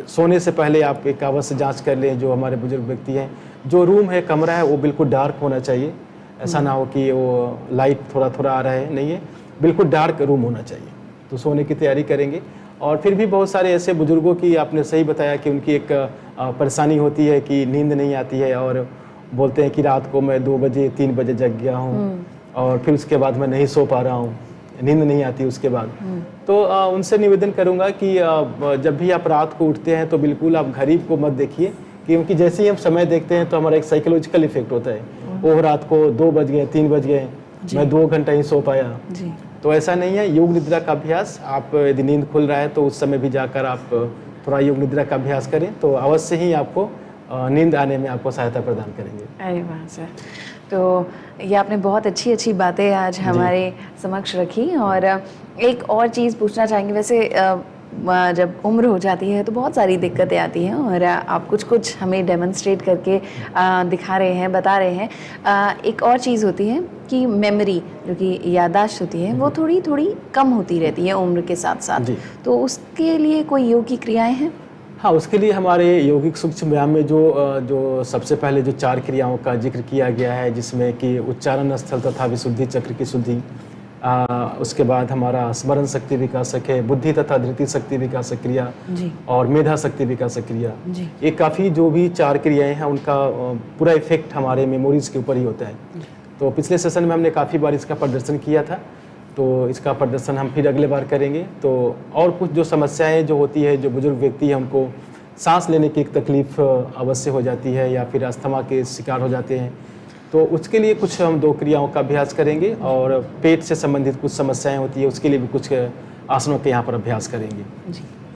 सोने से पहले आप एक अवश्य जांच कर लें, जो हमारे बुजुर्ग व्यक्ति हैं, जो रूम है, कमरा है, वो बिल्कुल डार्क होना चाहिए। ऐसा ना हो कि वो लाइट थोड़ा थोड़ा आ रहा है, नहीं है, बिल्कुल डार्क रूम होना चाहिए। तो सोने की तैयारी करेंगे। और फिर भी बहुत सारे ऐसे बुजुर्गों की, आपने सही बताया कि उनकी एक परेशानी होती है कि नींद नहीं आती है, और बोलते हैं कि रात को मैं 2 बजे 3 बजे जग गया हूँ, और फिर उसके बाद मैं नहीं सो पा रहा हूँ, नींद नहीं आती उसके बाद। तो उनसे निवेदन करूँगा कि जब भी आप रात को उठते हैं तो बिल्कुल आप घड़ी को मत देखिए, क्योंकि जैसे ही हम समय देखते हैं तो हमारा एक साइकोलॉजिकल इफेक्ट होता है। वो रात को 2 बज गए, 3 बज गए, मैं 2 घंटा ही सो पाया। तो ऐसा नहीं है। योग निद्रा का अभ्यास, आप यदि नींद खुल रहा है तो उस समय भी जाकर आप थोड़ा योग निद्रा का अभ्यास करें, तो अवश्य ही आपको नींद आने में आपको सहायता प्रदान करेंगे। अरे वाह सर, तो ये आपने बहुत अच्छी अच्छी बातें आज हमारे समक्ष रखी। और एक और चीज़ पूछना चाहेंगे, वैसे जब उम्र हो जाती है तो बहुत सारी दिक्कतें आती हैं, और आप कुछ कुछ हमें डेमोन्स्ट्रेट करके दिखा रहे हैं, बता रहे हैं। एक और चीज़ होती है कि मेमोरी, जो कि याददाश्त होती है, वो थोड़ी थोड़ी कम होती रहती है उम्र के साथ साथ। तो उसके लिए कोई योग की क्रियाएं हैं? हाँ, उसके लिए हमारे यौगिक सूक्ष्म व्यायाम में जो सबसे पहले जो 4 क्रियाओं का जिक्र किया गया है, जिसमें कि उच्चारण स्थल तथा विशुद्धि चक्र की शुद्धि, उसके बाद हमारा स्मरण शक्ति विकासक है, बुद्धि तथा धृति शक्ति विकासक क्रिया, और मेधा शक्ति विकासक क्रिया। ये काफ़ी जो भी 4 क्रियाएं हैं, उनका पूरा इफेक्ट हमारे मेमोरीज के ऊपर ही होता है। तो पिछले सेशन में हमने काफ़ी बार इसका प्रदर्शन किया था, तो इसका प्रदर्शन हम फिर अगले बार करेंगे। तो और कुछ जो समस्याएं जो होती है, जो बुजुर्ग व्यक्ति है, उनको सांस लेने की एक तकलीफ अवश्य हो जाती है, या फिर अस्थमा के शिकार हो जाते हैं, तो उसके लिए कुछ हम 2 क्रियाओं का अभ्यास करेंगे। और पेट से संबंधित कुछ समस्याएं होती है, उसके लिए भी कुछ आसनों के यहाँ पर अभ्यास करेंगे।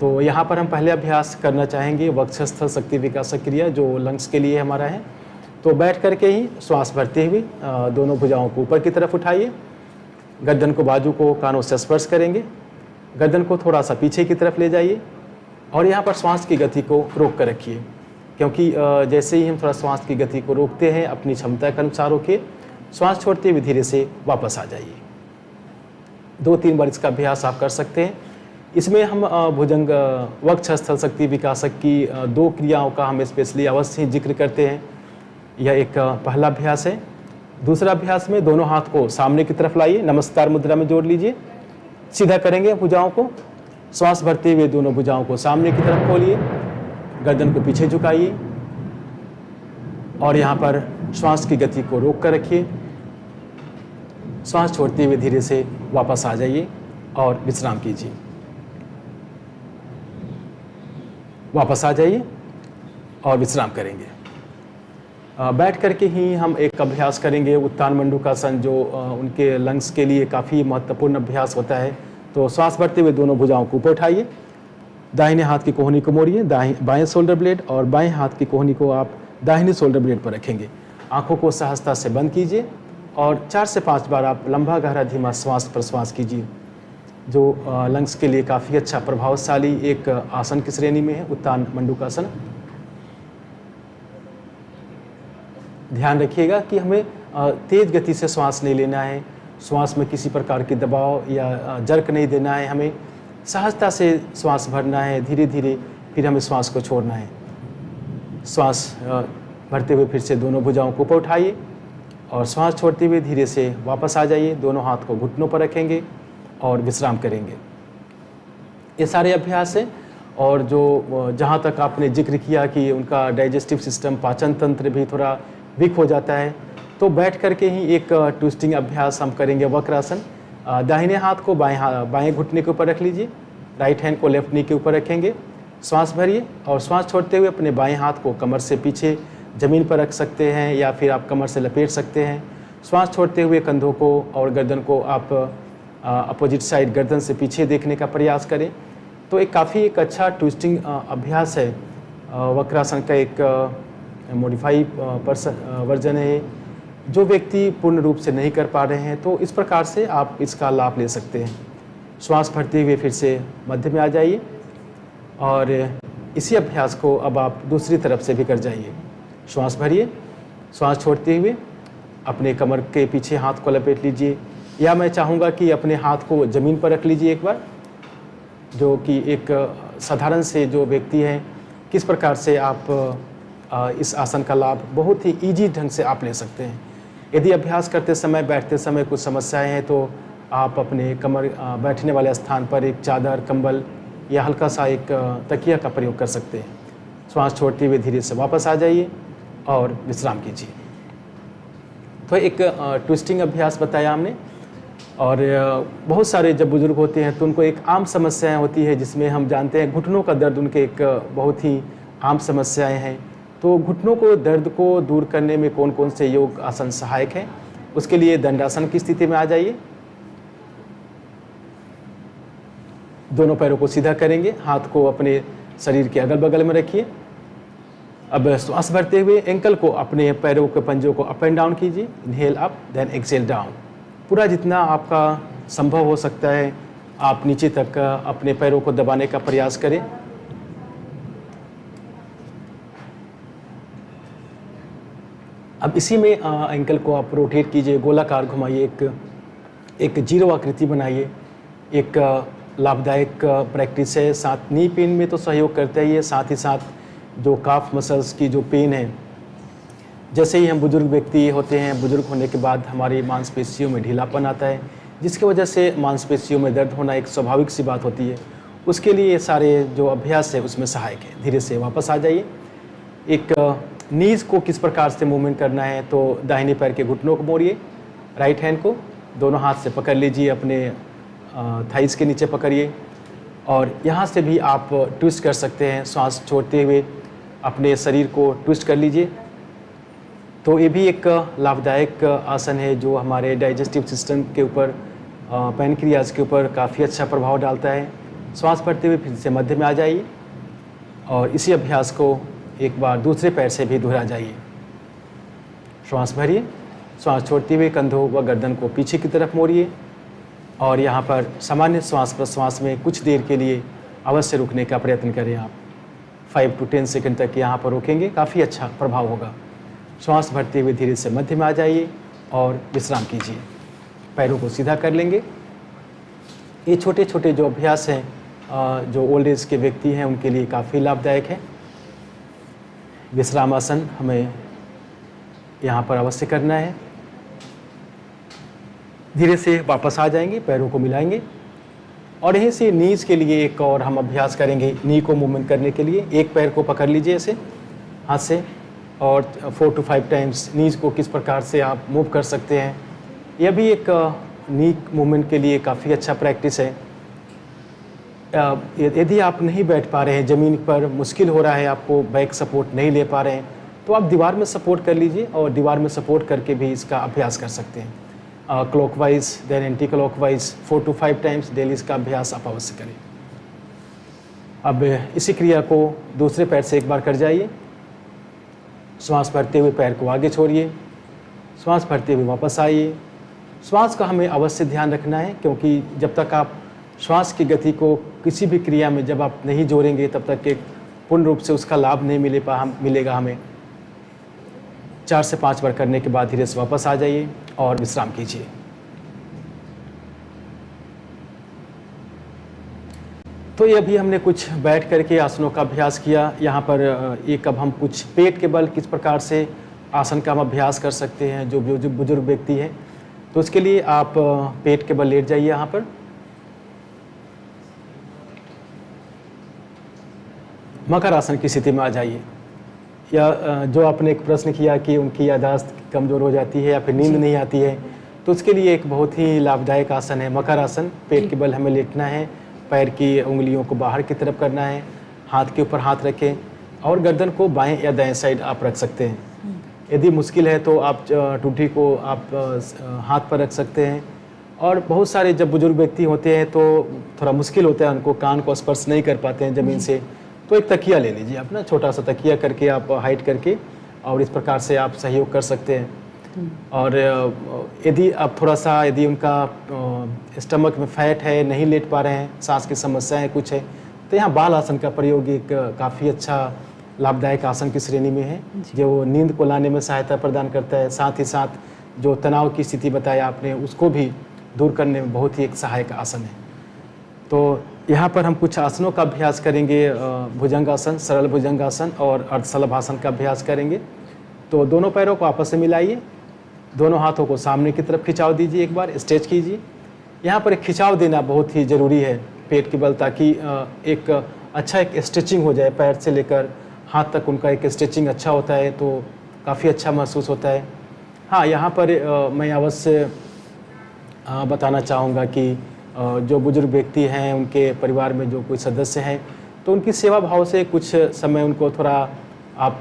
तो यहाँ पर हम पहले अभ्यास करना चाहेंगे वक्षस्थल शक्ति विकासक क्रिया, जो लंग्स के लिए हमारा है। तो बैठ करके ही श्वास भरते हुए दोनों भुजाओं को ऊपर की तरफ उठाइए, गर्दन को, बाजू को कानों से स्पर्श करेंगे, गर्दन को थोड़ा सा पीछे की तरफ ले जाइए, और यहाँ पर श्वास की गति को रोक कर रखिए, क्योंकि जैसे ही हम थोड़ा श्वास की गति को रोकते हैं, अपनी क्षमता के अनुसार रोके, श्वास छोड़ते हुए धीरे से वापस आ जाइए। 2-3 बार इसका अभ्यास आप कर सकते हैं। इसमें हम भुजंग वक्षस्थल शक्ति विकासक की 2 क्रियाओं का हम स्पेशली अवश्य ही जिक्र करते हैं। यह एक पहला अभ्यास है। दूसरा अभ्यास में दोनों हाथ को सामने की तरफ लाइए, नमस्कार मुद्रा में जोड़ लीजिए, सीधा करेंगे भुजाओं को, श्वास भरते हुए दोनों भुजाओं को सामने की तरफ खोलिए, गर्दन को पीछे झुकाइए, और यहाँ पर श्वास की गति को रोक कर रखिए, श्वास छोड़ते हुए धीरे से वापस आ जाइए और विश्राम कीजिए। वापस आ जाइए और विश्राम करेंगे। बैठ करके ही हम एक अभ्यास करेंगे उत्तान मंडूकासन, जो उनके लंग्स के लिए काफ़ी महत्वपूर्ण अभ्यास होता है। तो श्वास भरते हुए दोनों भुजाओं को ऊपर उठाइए, दाहिने हाथ की कोहनी को मोड़िए, बाएं शोल्डर ब्लेड, और बाएं हाथ की कोहनी को आप दाहिने शोल्डर ब्लेड पर रखेंगे। आंखों को सहजता से बंद कीजिए, और 4 से 5 बार आप लंबा गहरा धीमा श्वास प्रश्वास कीजिए, जो लंग्स के लिए काफ़ी अच्छा प्रभावशाली एक आसन की श्रेणी में है, उत्तान मंडूकासन। ध्यान रखिएगा कि हमें तेज गति से श्वास नहीं लेना है, श्वास में किसी प्रकार की दबाव या जर्क नहीं देना है, हमें सहजता से श्वास भरना है, धीरे धीरे फिर हमें श्वास को छोड़ना है। श्वास भरते हुए फिर से दोनों भुजाओं को ऊपर उठाइए और श्वास छोड़ते हुए धीरे से वापस आ जाइए। दोनों हाथ को घुटनों पर रखेंगे और विश्राम करेंगे। ये सारे अभ्यास हैं। और जो जहाँ तक आपने जिक्र किया कि उनका डाइजेस्टिव सिस्टम, पाचन तंत्र भी थोड़ा वीक हो जाता है, तो बैठ करके ही एक ट्विस्टिंग अभ्यास हम करेंगे, वक्रासन। दाहिने हाथ को बाएं घुटने के ऊपर रख लीजिए, राइट हैंड को लेफ्ट नी के ऊपर रखेंगे। श्वास भरिए और श्वास छोड़ते हुए अपने बाएं हाथ को कमर से पीछे ज़मीन पर रख सकते हैं या फिर आप कमर से लपेट सकते हैं। श्वास छोड़ते हुए कंधों को और गर्दन को आप अपोजिट साइड गर्दन से पीछे देखने का प्रयास करें। तो एक अच्छा ट्विस्टिंग अभ्यास है। वक्रासन का एक मॉडिफाई वर्जन है। जो व्यक्ति पूर्ण रूप से नहीं कर पा रहे हैं तो इस प्रकार से आप इसका लाभ ले सकते हैं। श्वास भरते हुए फिर से मध्य में आ जाइए और इसी अभ्यास को अब आप दूसरी तरफ से भी कर जाइए। श्वास भरिए, श्वास छोड़ते हुए अपने कमर के पीछे हाथ को लपेट लीजिए, या मैं चाहूँगा कि अपने हाथ को ज़मीन पर रख लीजिए एक बार, जो कि एक साधारण से जो व्यक्ति हैं किस प्रकार से आप इस आसन का लाभ बहुत ही ईजी ढंग से आप ले सकते हैं। यदि अभ्यास करते समय, बैठते समय कुछ समस्याएं हैं तो आप अपने कमर बैठने वाले स्थान पर एक चादर, कंबल या हल्का सा एक तकिया का प्रयोग कर सकते हैं। श्वास छोड़ते हुए धीरे से वापस आ जाइए और विश्राम कीजिए। तो एक ट्विस्टिंग अभ्यास बताया हमने। और बहुत सारे जब बुजुर्ग होते हैं तो उनको एक आम समस्याएं होती है, जिसमें हम जानते हैं घुटनों का दर्द उनके एक बहुत ही आम समस्याएं हैं। तो घुटनों को दर्द को दूर करने में कौन कौन से योग आसन सहायक हैं, उसके लिए दंडासन की स्थिति में आ जाइए। दोनों पैरों को सीधा करेंगे, हाथ को अपने शरीर के अगल बगल में रखिए। अब श्वास भरते हुए एंकल को, अपने पैरों के पंजों को अप एंड डाउन कीजिए। Inhale up then exhale down. पूरा जितना आपका संभव हो सकता है आप नीचे तक अपने पैरों को दबाने का प्रयास करें। अब इसी में एंकल को आप रोटेट कीजिए, गोलाकार घुमाइए, एक जीरो आकृति बनाइए। एक लाभदायक प्रैक्टिस है। साथ नी पेन में तो सहयोग करता ही है, साथ ही साथ जो काफ मसल्स की जो पेन है, जैसे ही हम बुजुर्ग व्यक्ति होते हैं, बुजुर्ग होने के बाद हमारी मांसपेशियों में ढीलापन आता है, जिसकी वजह से मांसपेशियों में दर्द होना एक स्वाभाविक सी बात होती है। उसके लिए ये सारे जो अभ्यास है उसमें सहायक है। धीरे से वापस आ जाइए। एक नीज़ को किस प्रकार से मूवमेंट करना है, तो दाहिने पैर के घुटनों को मोड़िए, राइट हैंड को दोनों हाथ से पकड़ लीजिए, अपने थाइस के नीचे पकड़िए और यहाँ से भी आप ट्विस्ट कर सकते हैं। श्वास छोड़ते हुए अपने शरीर को ट्विस्ट कर लीजिए। तो ये भी एक लाभदायक आसन है जो हमारे डाइजेस्टिव सिस्टम के ऊपर, पैनक्रियाज के ऊपर काफ़ी अच्छा प्रभाव डालता है। श्वास भरते हुए फिर से मध्य में आ जाइए और इसी अभ्यास को एक बार दूसरे पैर से भी दोहरा जाइए। श्वास भरिए, श्वास छोड़ते हुए कंधों व गर्दन को पीछे की तरफ मोड़िए और यहाँ पर सामान्य श्वास प्रश्वास में कुछ देर के लिए अवश्य रुकने का प्रयत्न करें। आप 5 to 10 सेकंड तक यहाँ पर रोकेंगे, काफ़ी अच्छा प्रभाव होगा। श्वास भरते हुए धीरे से मध्य में आ जाइए और विश्राम कीजिए। पैरों को सीधा कर लेंगे। ये छोटे छोटे जो अभ्यास हैं जो ओल्ड एज के व्यक्ति हैं उनके लिए काफ़ी लाभदायक है। विश्रामासन हमें यहाँ पर अवश्य करना है। धीरे से वापस आ जाएंगे, पैरों को मिलाएंगे और यहीं से नीज के लिए एक और हम अभ्यास करेंगे। नी को मूवमेंट करने के लिए एक पैर को पकड़ लीजिए ऐसे हाथ से और 4 to 5 टाइम्स नीज को किस प्रकार से आप मूव कर सकते हैं। यह भी एक नी मूवमेंट के लिए काफ़ी अच्छा प्रैक्टिस है। यदि आप नहीं बैठ पा रहे हैं, ज़मीन पर मुश्किल हो रहा है, आपको बैक सपोर्ट नहीं ले पा रहे हैं, तो आप दीवार में सपोर्ट कर लीजिए और दीवार में सपोर्ट करके भी इसका अभ्यास कर सकते हैं। Clockwise then anti clockwise 4 to 5 times daily इसका अभ्यास आप अवश्य करें। अब इसी क्रिया को दूसरे पैर से एक बार कर जाइए। श्वास भरते हुए पैर को आगे छोड़िए, श्वास भरते हुए वापस आइए। श्वास का हमें अवश्य ध्यान रखना है, क्योंकि जब तक आप श्वास की गति को किसी भी क्रिया में जब आप नहीं जोड़ेंगे तब तक एक पूर्ण रूप से उसका लाभ नहीं मिलेगा हमें। 4 से 5 बार करने के बाद धीरे से वापस आ जाइए और विश्राम कीजिए। तो ये अभी हमने कुछ बैठ करके आसनों का अभ्यास किया। यहाँ पर एक अब हम कुछ पेट के बल किस प्रकार से आसन का हम अभ्यास कर सकते हैं जो बुजुर्ग व्यक्ति है। तो उसके लिए आप पेट के बल लेट जाइए यहाँ पर। मकर आसन की स्थिति में आ जाइए। या जो आपने एक प्रश्न किया कि उनकी याददाश्त कमज़ोर हो जाती है या फिर नींद नहीं आती है, तो उसके लिए एक बहुत ही लाभदायक आसन है मकर आसन। पेट के बल हमें लेटना है, पैर की उंगलियों को बाहर की तरफ करना है, हाथ के ऊपर हाथ रखें और गर्दन को बाएं या दाएं साइड आप रख सकते हैं। यदि मुश्किल है तो आप टूटी को आप हाथ पर रख सकते हैं। और बहुत सारे जब बुजुर्ग व्यक्ति होते हैं तो थोड़ा मुश्किल होता है, उनको कान को स्पर्श नहीं कर पाते हैं ज़मीन से, तो एक तकिया ले लीजिए अपना, छोटा सा तकिया करके आप हाइट करके और इस प्रकार से आप सहयोग कर सकते हैं। और यदि आप थोड़ा सा यदि उनका स्टमक में फैट है, नहीं लेट पा रहे हैं, सांस की समस्याएं कुछ है, तो यहाँ बाल आसन का प्रयोग एक काफ़ी अच्छा लाभदायक आसन की श्रेणी में है जो नींद को लाने में सहायता प्रदान करता है। साथ ही साथ जो तनाव की स्थिति बताया आपने उसको भी दूर करने में बहुत ही एक सहायक आसन है। तो यहाँ पर हम कुछ आसनों का अभ्यास करेंगे, भुजंगासन, सरल भुजंगासन और अर्धशलभासन का अभ्यास करेंगे। तो दोनों पैरों को आपस में मिलाइए, दोनों हाथों को सामने की तरफ खिंचाव दीजिए, एक बार स्ट्रेच कीजिए। यहाँ पर एक खिंचाव देना बहुत ही ज़रूरी है पेट के बल, ताकि एक अच्छा एक स्ट्रेचिंग हो जाए, पैर से लेकर हाथ तक उनका एक स्ट्रेचिंग अच्छा होता है तो काफ़ी अच्छा महसूस होता है। हाँ, यहाँ पर मैं अवश्य बताना चाहूँगा कि जो बुजुर्ग व्यक्ति हैं उनके परिवार में जो कोई सदस्य हैं तो उनकी सेवा भाव से कुछ समय उनको थोड़ा आप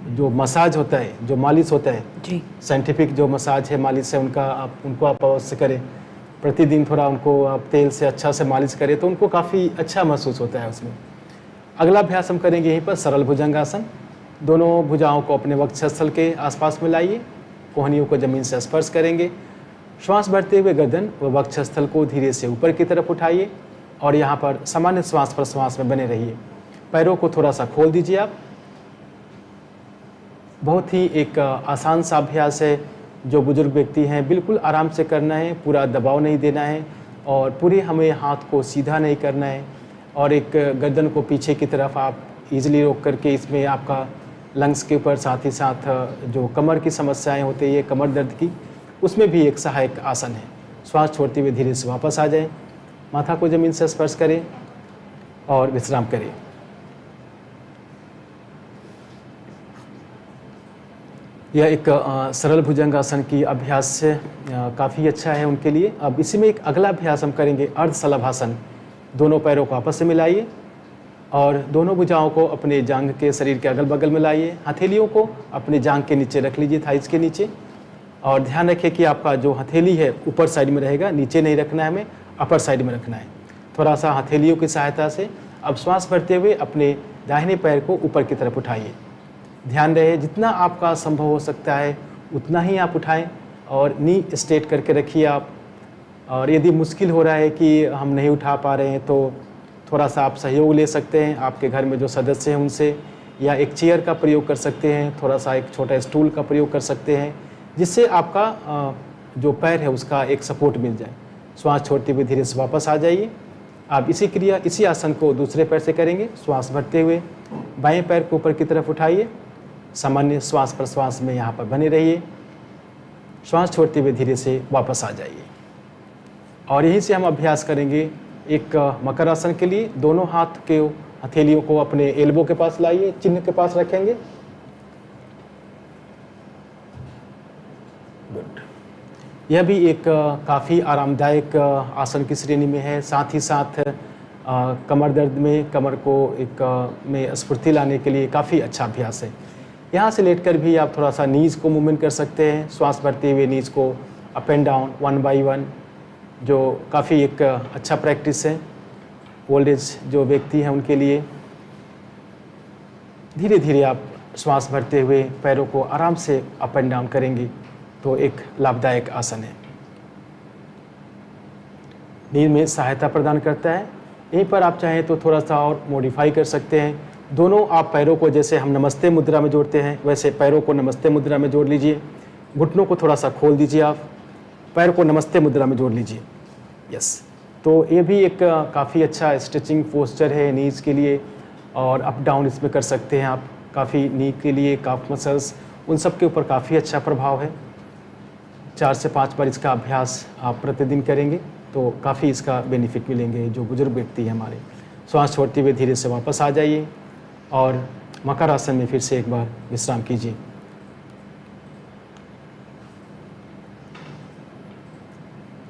जो मसाज होता है, जो मालिश होता है जी, साइंटिफिक जो मसाज है, मालिश है उनको आप अवश्य करें। प्रतिदिन थोड़ा उनको आप तेल से अच्छा से मालिश करें तो उनको काफ़ी अच्छा महसूस होता है उसमें। अगला अभ्यास हम करेंगे यहीं पर सरल भुजंगासन। दोनों भुजाओं को अपने वक्षस्थल के आसपास में लाइए, कोहनियों को ज़मीन से स्पर्श करेंगे। श्वास भरते हुए गर्दन व वक्षस्थल को धीरे से ऊपर की तरफ उठाइए और यहाँ पर सामान्य श्वास प्रश्वास में बने रहिए। पैरों को थोड़ा सा खोल दीजिए आप। बहुत ही एक आसान सा अभ्यास है जो बुजुर्ग व्यक्ति हैं बिल्कुल आराम से करना है, पूरा दबाव नहीं देना है और पूरे हमें हाथ को सीधा नहीं करना है और एक गर्दन को पीछे की तरफ आप इजीली रोक करके इसमें आपका लंग्स के ऊपर, साथ ही साथ जो कमर की समस्याएं होती है, कमर दर्द की, उसमें भी एक सहायक आसन है। श्वास छोड़ते हुए धीरे से वापस आ जाएं, माथा को ज़मीन से स्पर्श करें और विश्राम करें। यह एक सरल भुजंगासन की अभ्यास काफ़ी अच्छा है उनके लिए। अब इसी में एक अगला अभ्यास हम करेंगे अर्धशलभासन। दोनों पैरों को आपस में मिलाइए और दोनों भुजाओं को अपने जांघ के शरीर के अगल बगल में लाइए। हथेलियों को अपनी जांघ के नीचे रख लीजिए, थाइस के नीचे, और ध्यान रखिए कि आपका जो हथेली है ऊपर साइड में रहेगा, नीचे नहीं रखना है, हमें अपर साइड में रखना है। थोड़ा सा हथेलियों की सहायता से अब श्वास भरते हुए अपने दाहिने पैर को ऊपर की तरफ उठाइए। ध्यान रहे जितना आपका संभव हो सकता है उतना ही आप उठाएं और नी स्ट्रेट करके रखिए आप। और यदि मुश्किल हो रहा है कि हम नहीं उठा पा रहे हैं तो थोड़ा सा आप सहयोग ले सकते हैं आपके घर में जो सदस्य हैं उनसे, या एक चेयर का प्रयोग कर सकते हैं, थोड़ा सा एक छोटा स्टूल का प्रयोग कर सकते हैं, जिससे आपका जो पैर है उसका एक सपोर्ट मिल जाए। श्वास छोड़ते हुए धीरे से वापस आ जाइए। आप इसी आसन को दूसरे पैर से करेंगे। श्वास भरते हुए बाएं पैर को ऊपर की तरफ उठाइए, सामान्य श्वास प्रश्वास में यहाँ पर बने रहिए। श्वास छोड़ते हुए धीरे से वापस आ जाइए। और यहीं से हम अभ्यास करेंगे एक मकर आसन के लिए। दोनों हाथ के हथेलियों को अपने एल्बो के पास लाइए, चिन्ह के पास रखेंगे। गुड। यह भी एक काफ़ी आरामदायक आसन की श्रेणी में है। साथ ही साथ कमर दर्द में, कमर को एक में स्फूर्ति लाने के लिए काफ़ी अच्छा अभ्यास है। यहाँ से लेटकर भी आप थोड़ा सा नीज़ को मूवमेंट कर सकते हैं। श्वास भरते हुए नीज़ को अप एंड डाउन 1 बाय 1, जो काफ़ी एक अच्छा प्रैक्टिस है ओल्ड एज जो व्यक्ति हैं उनके लिए। धीरे धीरे आप श्वास भरते हुए पैरों को आराम से अप एंड डाउन करेंगे तो एक लाभदायक आसन है, नींद में सहायता प्रदान करता है। यहीं पर आप चाहें तो थोड़ा सा और मॉडिफाई कर सकते हैं। दोनों आप पैरों को जैसे हम नमस्ते मुद्रा में जोड़ते हैं वैसे पैरों को नमस्ते मुद्रा में जोड़ लीजिए। घुटनों को थोड़ा सा खोल दीजिए, आप पैर को नमस्ते मुद्रा में जोड़ लीजिए। यस, तो ये भी एक काफ़ी अच्छा स्ट्रेचिंग पोस्चर है नीज के लिए, और अप डाउन इसमें कर सकते हैं आप। काफ़ी नी के लिए काफ मसल्स उन सब के ऊपर काफ़ी अच्छा प्रभाव है। 4 से 5 बार इसका अभ्यास आप प्रतिदिन करेंगे तो काफ़ी इसका बेनिफिट मिलेंगे। जो बुजुर्ग व्यक्ति है हमारे, श्वास छोड़ते हुए धीरे से वापस आ जाइए और मकर आसन में फिर से एक बार विश्राम कीजिए।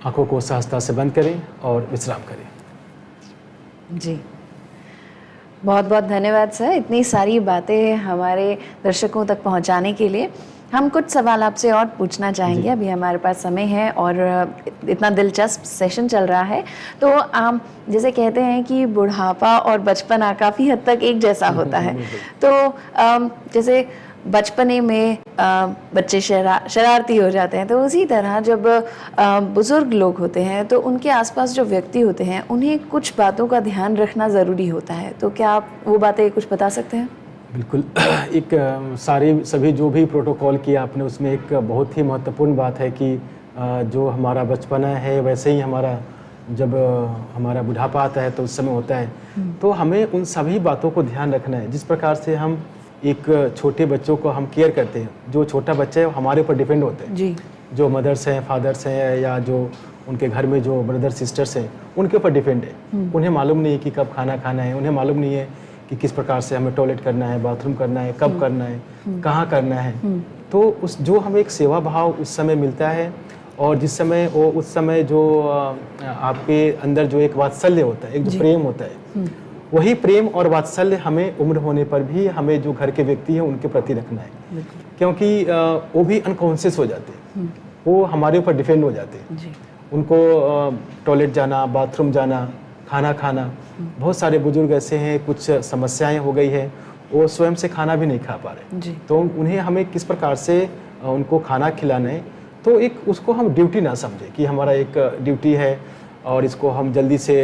आंखों को सहजता से बंद करें और विश्राम करें। जी, बहुत बहुत धन्यवाद सर, इतनी सारी बातें हमारे दर्शकों तक पहुंचाने के लिए। हम कुछ सवाल आपसे और पूछना चाहेंगे, अभी हमारे पास समय है और इतना दिलचस्प सेशन चल रहा है। तो हम जैसे कहते हैं कि बुढ़ापा और बचपना काफ़ी हद तक एक जैसा होता है, तो जैसे बचपने में बच्चे शरारती हो जाते हैं, तो उसी तरह जब बुज़ुर्ग लोग होते हैं तो उनके आसपास जो व्यक्ति होते हैं उन्हें कुछ बातों का ध्यान रखना ज़रूरी होता है। तो क्या आप वो बातें कुछ बता सकते हैं? बिल्कुल। एक सभी जो भी प्रोटोकॉल किया आपने, उसमें एक बहुत ही महत्वपूर्ण बात है कि जो हमारा बचपना है वैसे ही हमारा जब हमारा बुढ़ापा आता है तो उस समय होता है, तो हमें उन सभी बातों को ध्यान रखना है। जिस प्रकार से हम एक छोटे बच्चों को हम केयर करते हैं, जो छोटा बच्चा है वो हमारे ऊपर डिपेंड होते हैं जी। जो मदर्स हैं, फादर्स हैं, या जो उनके घर में जो ब्रदर सिस्टर्स हैं, उनके ऊपर डिपेंड है। उन्हें मालूम नहीं है कि कब खाना खाना है, उन्हें मालूम नहीं है कि किस प्रकार से हमें टॉयलेट करना है, बाथरूम करना है, कब करना है, कहाँ करना है। तो उस जो हमें एक सेवा भाव उस समय मिलता है, और जिस समय वो उस समय जो आपके अंदर जो एक वात्सल्य होता है, एक जो प्रेम होता है, वही प्रेम और वात्सल्य हमें उम्र होने पर भी हमें जो घर के व्यक्ति हैं उनके प्रति रखना है, क्योंकि वो भी अनकॉन्शियस हो जाते हैं, वो हमारे ऊपर डिपेंड हो जाते हैं। उनको टॉयलेट जाना, बाथरूम जाना, खाना खाना, बहुत सारे बुजुर्ग ऐसे हैं, कुछ समस्याएं हो गई है, वो स्वयं से खाना भी नहीं खा पा रहे, तो उन्हें हमें किस प्रकार से उनको खाना खिलाना है, तो एक उसको हम ड्यूटी ना समझें कि हमारा एक ड्यूटी है और इसको हम जल्दी से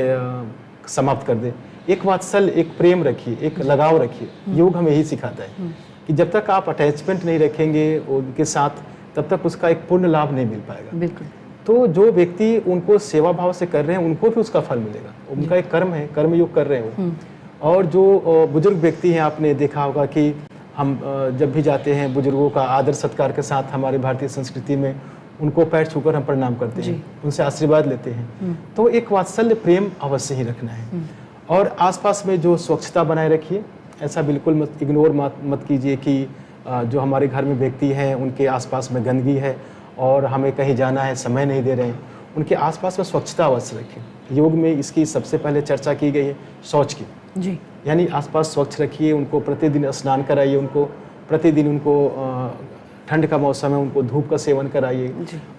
समाप्त कर दें। एक वात्सल्य, एक प्रेम रखिए, एक लगाव रखिए। योग हमें यही सिखाता है कि जब तक आप अटैचमेंट नहीं रखेंगे उनके साथ, तब तक उसका एक पूर्ण लाभ नहीं मिल पाएगा। बिल्कुल। तो जो व्यक्ति उनको सेवा भाव से कर रहे हैं उनको भी उसका फल मिलेगा, उनका एक कर्म है, कर्म योग कर रहे हैं वो। और जो बुजुर्ग व्यक्ति हैं, आपने देखा होगा कि हम जब भी जाते हैं बुजुर्गों का आदर सत्कार के साथ, हमारे भारतीय संस्कृति में उनको पैर छूकर हम प्रणाम करते हैं, उनसे आशीर्वाद लेते हैं। तो एक वात्सल्य प्रेम अवश्य ही रखना है। और आसपास में जो स्वच्छता बनाए रखिए, ऐसा बिल्कुल मत इग्नोर मत कीजिए कि जो हमारे घर में व्यक्ति हैं उनके आसपास में गंदगी है और हमें कहीं जाना है, समय नहीं दे रहे हैं। उनके आसपास में स्वच्छता अवश्य रखें। योग में इसकी सबसे पहले चर्चा की गई है शौच की जी, यानी आसपास स्वच्छ रखिए, उनको प्रतिदिन स्नान कराइए, उनको प्रतिदिन उनको ठंड का मौसम है उनको धूप का सेवन कराइए,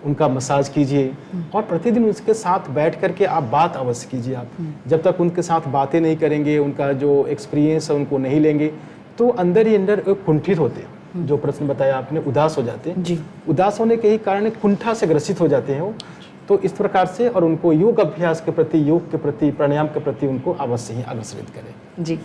उनका मसाज कीजिए, और प्रतिदिन उसके साथ बैठ करके आप बात अवश्य कीजिए। आप जब तक उनके साथ बातें नहीं करेंगे, उनका जो एक्सपीरियंस है उनको नहीं लेंगे, तो अंदर ही अंदर कुंठित होते हैं। जो प्रश्न बताया आपने, उदास हो जाते हैं, उदास होने के ही कारण कुंठा से ग्रसित हो जाते हैं वो। तो इस प्रकार से, और उनको योग अभ्यास के प्रति, योग के प्रति, प्राणायाम के प्रति उनको अवश्य ही अग्रसरित करें। जी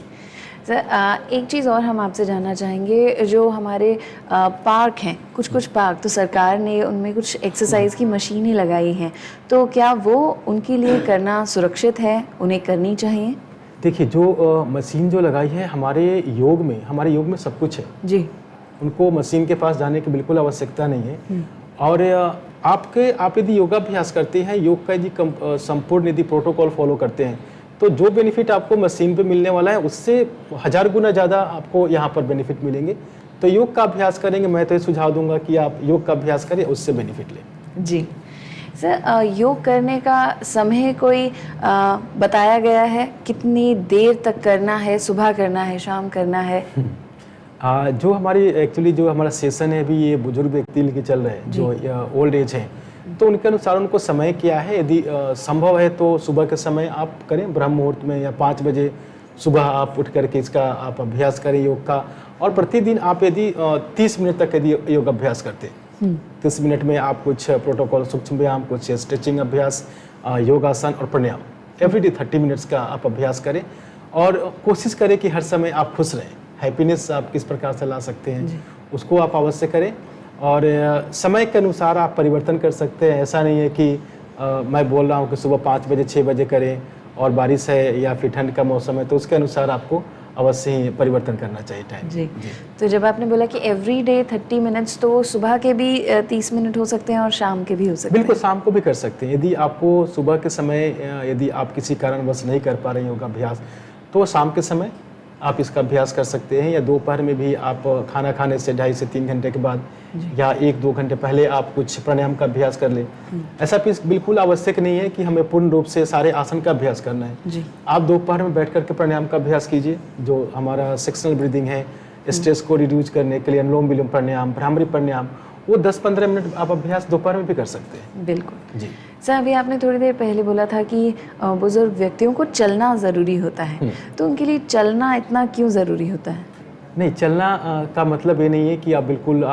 सर, एक चीज़ और हम आपसे जानना चाहेंगे, जो हमारे पार्क हैं, कुछ पार्क तो सरकार ने उनमें कुछ एक्सरसाइज की मशीनें लगाई हैं, तो क्या वो उनके लिए करना सुरक्षित है, उन्हें करनी चाहिए? देखिए, जो मशीन जो लगाई है हमारे योग में सब कुछ है जी, उनको मशीन के पास जाने की बिल्कुल आवश्यकता नहीं है। और आप यदि योगाभ्यास करते हैं, योग का यदि संपूर्ण यदि प्रोटोकॉल फॉलो करते हैं, तो जो बेनिफिट आपको मशीन पे मिलने वाला है उससे 1000 गुना ज़्यादा आपको यहाँ पर बेनिफिट मिलेंगे। तो योग का अभ्यास करेंगे, मैं तो ये सुझाव दूंगा कि आप योग का अभ्यास करें, उससे बेनिफिट लें। जी सर, योग करने का समय कोई बताया गया है, कितनी देर तक करना है, सुबह करना है, शाम करना है? जो हमारी एक्चुअली जो हमारा सेशन है अभी, ये बुजुर्ग व्यक्ति लेके चल रहे हैं जो ओल्ड एज हैं, तो उनके अनुसार उनको समय क्या है। यदि संभव है तो सुबह के समय आप करें, ब्रह्म मुहूर्त में, या 5 बजे सुबह आप उठ करके इसका आप अभ्यास करें योग का। और प्रतिदिन आप यदि 30 मिनट तक यदि योग अभ्यास करते, 30 मिनट में आप कुछ प्रोटोकॉल, सूक्ष्म व्यायाम, कुछ स्ट्रेचिंग अभ्यास, योगासन और प्राणायाम, एवरीडे 30 मिनट्स का आप अभ्यास करें। और कोशिश करें कि हर समय आप खुश रहें। हैप्पीनेस आप किस प्रकार से ला सकते हैं उसको आप अवश्य करें। और समय के अनुसार आप परिवर्तन कर सकते हैं। ऐसा नहीं है कि मैं बोल रहा हूँ कि सुबह 5 बजे 6 बजे करें और बारिश है या फिर ठंड का मौसम है तो उसके अनुसार आपको अवश्य ही परिवर्तन करना चाहिए टाइम। जी। तो जब आपने बोला कि एवरी डे 30 मिनट्स, तो सुबह के भी 30 मिनट हो सकते हैं और शाम के भी हो सकते हैं? बिल्कुल, शाम को भी कर सकते हैं। यदि आपको सुबह के समय यदि आप किसी कारणवश नहीं कर पा रहे हैं योगाभ्यास, तो शाम के समय आप इसका अभ्यास कर सकते हैं, या दोपहर में भी आप खाना खाने से 2.5 से 3 घंटे के बाद या 1-2 घंटे पहले आप कुछ प्राणायाम का अभ्यास कर लें। ऐसा बिल्कुल आवश्यक नहीं है कि हमें पूर्ण रूप से सारे आसन का अभ्यास करना है। जी। आप दोपहर में बैठ करके प्राणायाम का अभ्यास कीजिए, जो हमारा सेक्शनल ब्रीदिंग है, स्ट्रेस को रिड्यूस करने के लिए अनुलोम विलोम प्राणायाम, भ्रामरी प्राणायाम, वो 10-15 मिनट आप अभ्यास दोपहर में भी कर सकते हैं। बिल्कुल जी। सर, अभी आपने थोड़ी देर पहले बोला था कि बुजुर्ग व्यक्तियों को चलना ज़रूरी होता है, तो उनके लिए चलना इतना क्यों ज़रूरी होता है? नहीं, चलना का मतलब ये नहीं है कि आप बिल्कुल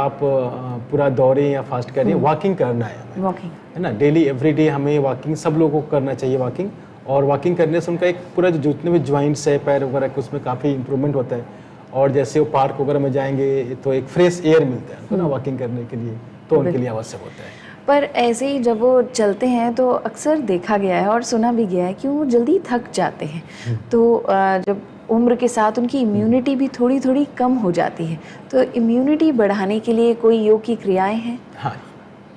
पूरा दौड़ें या फास्ट करें, वॉकिंग करना है हमें, वॉकिंग, है ना। डेली एवरीडे हमें वॉकिंग, सब लोगों को करना चाहिए वॉकिंग। और वॉकिंग करने से उनका एक पूरा जो जितने भी जॉइंट्स है, पैर वगैरह के, उसमें काफ़ी इंप्रूवमेंट होता है। और जैसे वो पार्क वगैरह में जाएंगे तो एक फ्रेश एयर मिलता है उनको ना वॉकिंग करने के लिए, तो उनके लिए आवश्यक होता है। पर ऐसे ही जब वो चलते हैं तो अक्सर देखा गया है और सुना भी गया है कि वो जल्दी थक जाते हैं, तो जब उम्र के साथ उनकी इम्यूनिटी भी थोड़ी थोड़ी कम हो जाती है, तो इम्यूनिटी बढ़ाने के लिए कोई योग की क्रियाएं हैं? हाँ,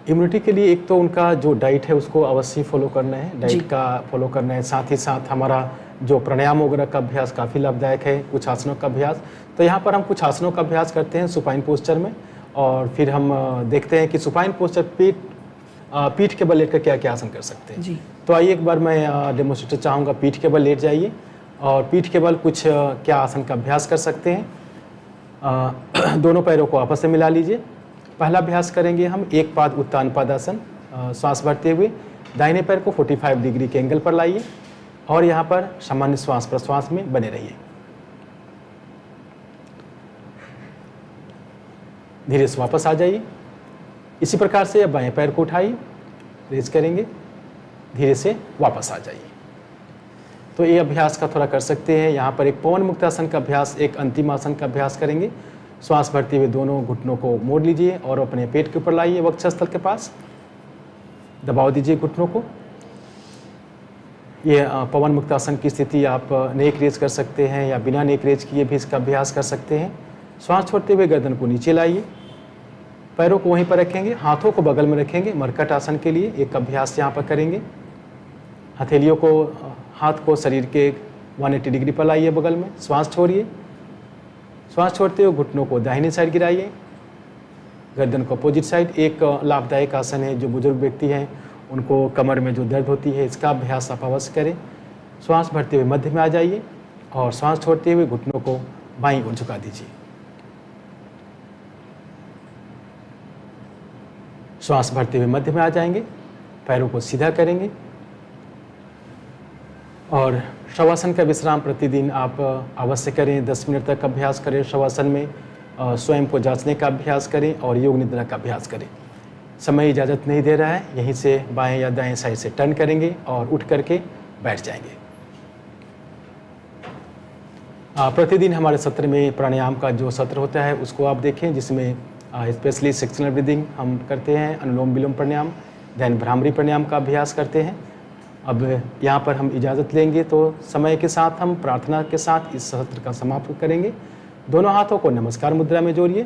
इम्यूनिटी के लिए एक तो उनका जो डाइट है उसको अवश्य फॉलो करना है, डाइट का फॉलो करना है। साथ ही साथ हमारा जो प्राणायाम वगैरह का अभ्यास काफ़ी लाभदायक है, कुछ आसनों का अभ्यास। तो यहाँ पर हम कुछ आसनों का अभ्यास करते हैं सुपाइन पोस्चर में, और फिर हम देखते हैं कि सुपाइन पोस्चर पीठ के बल लेटकर क्या क्या आसन कर सकते हैं। जी। तो आइए एक बार मैं डेमोस्ट्रेट चाहूँगा। पीठ के बल लेट जाइए और पीठ के बल कुछ क्या आसन का अभ्यास कर सकते हैं। दोनों पैरों को आपस में मिला लीजिए। पहला अभ्यास करेंगे हम एक पाद उत्तान पादासन। श्वास भरते हुए दाहिने पैर को 45 डिग्री के एंगल पर लाइए और यहाँ पर सामान्य श्वास प्रश्वास में बने रहिए। धीरे से वापस आ जाइए। इसी प्रकार से अब बाएं पैर को उठाइए, रेज करेंगे, धीरे से वापस आ जाइए। तो ये अभ्यास का थोड़ा कर सकते हैं। यहाँ पर एक पवन मुक्तासन का अभ्यास, एक अंतिम आसन का अभ्यास करेंगे। श्वास भरते हुए दोनों घुटनों को मोड़ लीजिए और अपने पेट के ऊपर लाइए, वक्षस्थल के पास दबाव दीजिए घुटनों को। ये पवन मुक्तासन की स्थिति आप नेक रेज कर सकते हैं या बिना नेक रेज किए भी इसका अभ्यास कर सकते हैं। श्वास छोड़ते हुए गर्दन को नीचे लाइए, पैरों को वहीं पर रखेंगे, हाथों को बगल में रखेंगे। मरकट आसन के लिए एक अभ्यास यहाँ पर करेंगे। हथेलियों को, हाथ को शरीर के 180 डिग्री पर लाइए बगल में। श्वास छोड़िए। श्वास छोड़ते हुए घुटनों को दाहिनी साइड गिराइए, गर्दन को अपोजिट साइड। एक लाभदायक आसन है, जो बुजुर्ग व्यक्ति हैं उनको कमर में जो दर्द होती है, इसका अभ्यास आप अवश्य करें। श्वास भरते हुए मध्य में आ जाइए और श्वास छोड़ते हुए घुटनों को बाईं ओर झुका दीजिए। श्वास भरते हुए मध्य में आ जाएंगे, पैरों को सीधा करेंगे और शवासन का विश्राम प्रतिदिन आप अवश्य करें। 10 मिनट तक अभ्यास करें शवासन में। स्वयं को जांचने का अभ्यास करें और योग निद्रा का अभ्यास करें। समय इजाज़त नहीं दे रहा है, यहीं से बाएं या दाएं साइड से टर्न करेंगे और उठ करके बैठ जाएंगे। प्रतिदिन हमारे सत्र में प्राणायाम का जो सत्र होता है उसको आप देखें, जिसमें स्पेशली सेक्शनल ब्रीदिंग हम करते हैं, अनुलोम विलोम प्राणायाम, दैन भ्रामरी प्राणायाम का अभ्यास करते हैं। अब यहाँ पर हम इजाज़त लेंगे, तो समय के साथ हम प्रार्थना के साथ इस सत्र का समापन करेंगे। दोनों हाथों को नमस्कार मुद्रा में जोड़िए,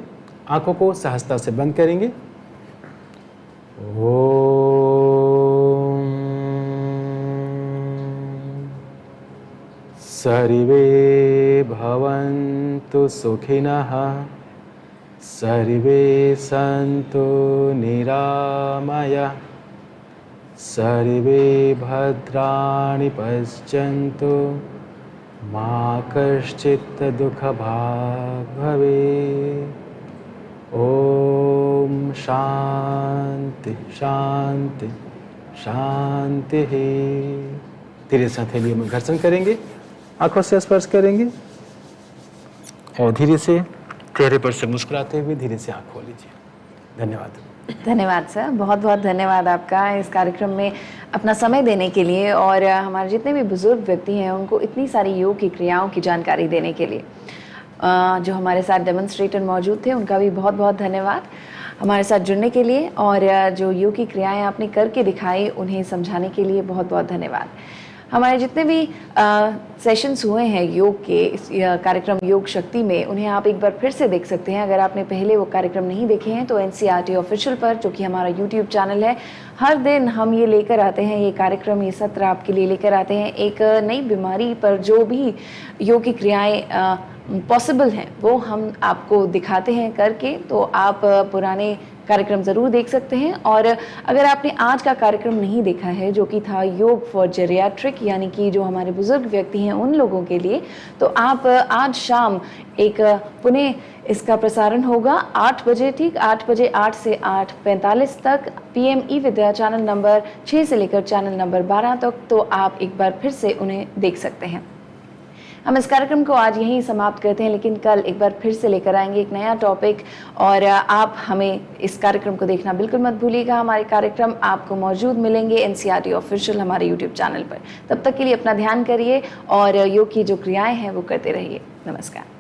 आंखों को सहजता से बंद करेंगे। ओम सर्वे भवन्तु सुखिनः, सर्वे सन्तु निरामया, सर्वे भद्राणि पश्यन्तु, मा कश्चित् दुःखभाग् भवेत्। ओम शांति शांति शांति। धीरे से हथेलियों में घर्षण करेंगे, आंखों से स्पर्श करेंगे और धीरे से चेहरे पर से मुस्कुराते हुए धीरे से आंख खोल लीजिए। धन्यवाद। धन्यवाद सर, बहुत बहुत धन्यवाद आपका इस कार्यक्रम में अपना समय देने के लिए और हमारे जितने भी बुजुर्ग व्यक्ति हैं उनको इतनी सारी योग की क्रियाओं की जानकारी देने के लिए। जो हमारे साथ डेमोन्स्ट्रेटर मौजूद थे उनका भी बहुत बहुत धन्यवाद। हमारे साथ जुड़ने के लिए और जो योग की क्रियाएं आपने करके दिखाई उन्हें समझाने के लिए बहुत बहुत धन्यवाद। हमारे जितने भी सेशंस हुए हैं योग के इस कार्यक्रम योग शक्ति में, उन्हें आप एक बार फिर से देख सकते हैं। अगर आपने पहले वो कार्यक्रम नहीं देखे हैं तो NCERT ऑफिशियल पर, जो कि हमारा YouTube चैनल है, हर दिन हम ये लेकर आते हैं, ये कार्यक्रम, ये सत्र आपके लिए लेकर आते हैं। एक नई बीमारी पर जो भी योग की क्रियाएं पॉसिबल हैं वो हम आपको दिखाते हैं करके, तो आप पुराने कार्यक्रम ज़रूर देख सकते हैं। और अगर आपने आज का कार्यक्रम नहीं देखा है, जो कि था योग फॉर जेरियाट्रिक, यानी कि जो हमारे बुजुर्ग व्यक्ति हैं उन लोगों के लिए, तो आप आज शाम एक पुनः इसका प्रसारण होगा 8 बजे, ठीक 8 बजे, 8 से 8:45 तक PME विद्या चैनल नंबर 6 से लेकर चैनल नंबर 12 तक, तो आप एक बार फिर से उन्हें देख सकते हैं। हम इस कार्यक्रम को आज यहीं समाप्त करते हैं, लेकिन कल एक बार फिर से लेकर आएंगे एक नया टॉपिक, और आप हमें इस कार्यक्रम को देखना बिल्कुल मत भूलिएगा। हमारे कार्यक्रम आपको मौजूद मिलेंगे NCERT ऑफिशियल हमारे YouTube चैनल पर। तब तक के लिए अपना ध्यान करिए और योग की जो क्रियाएं हैं वो करते रहिए। नमस्कार।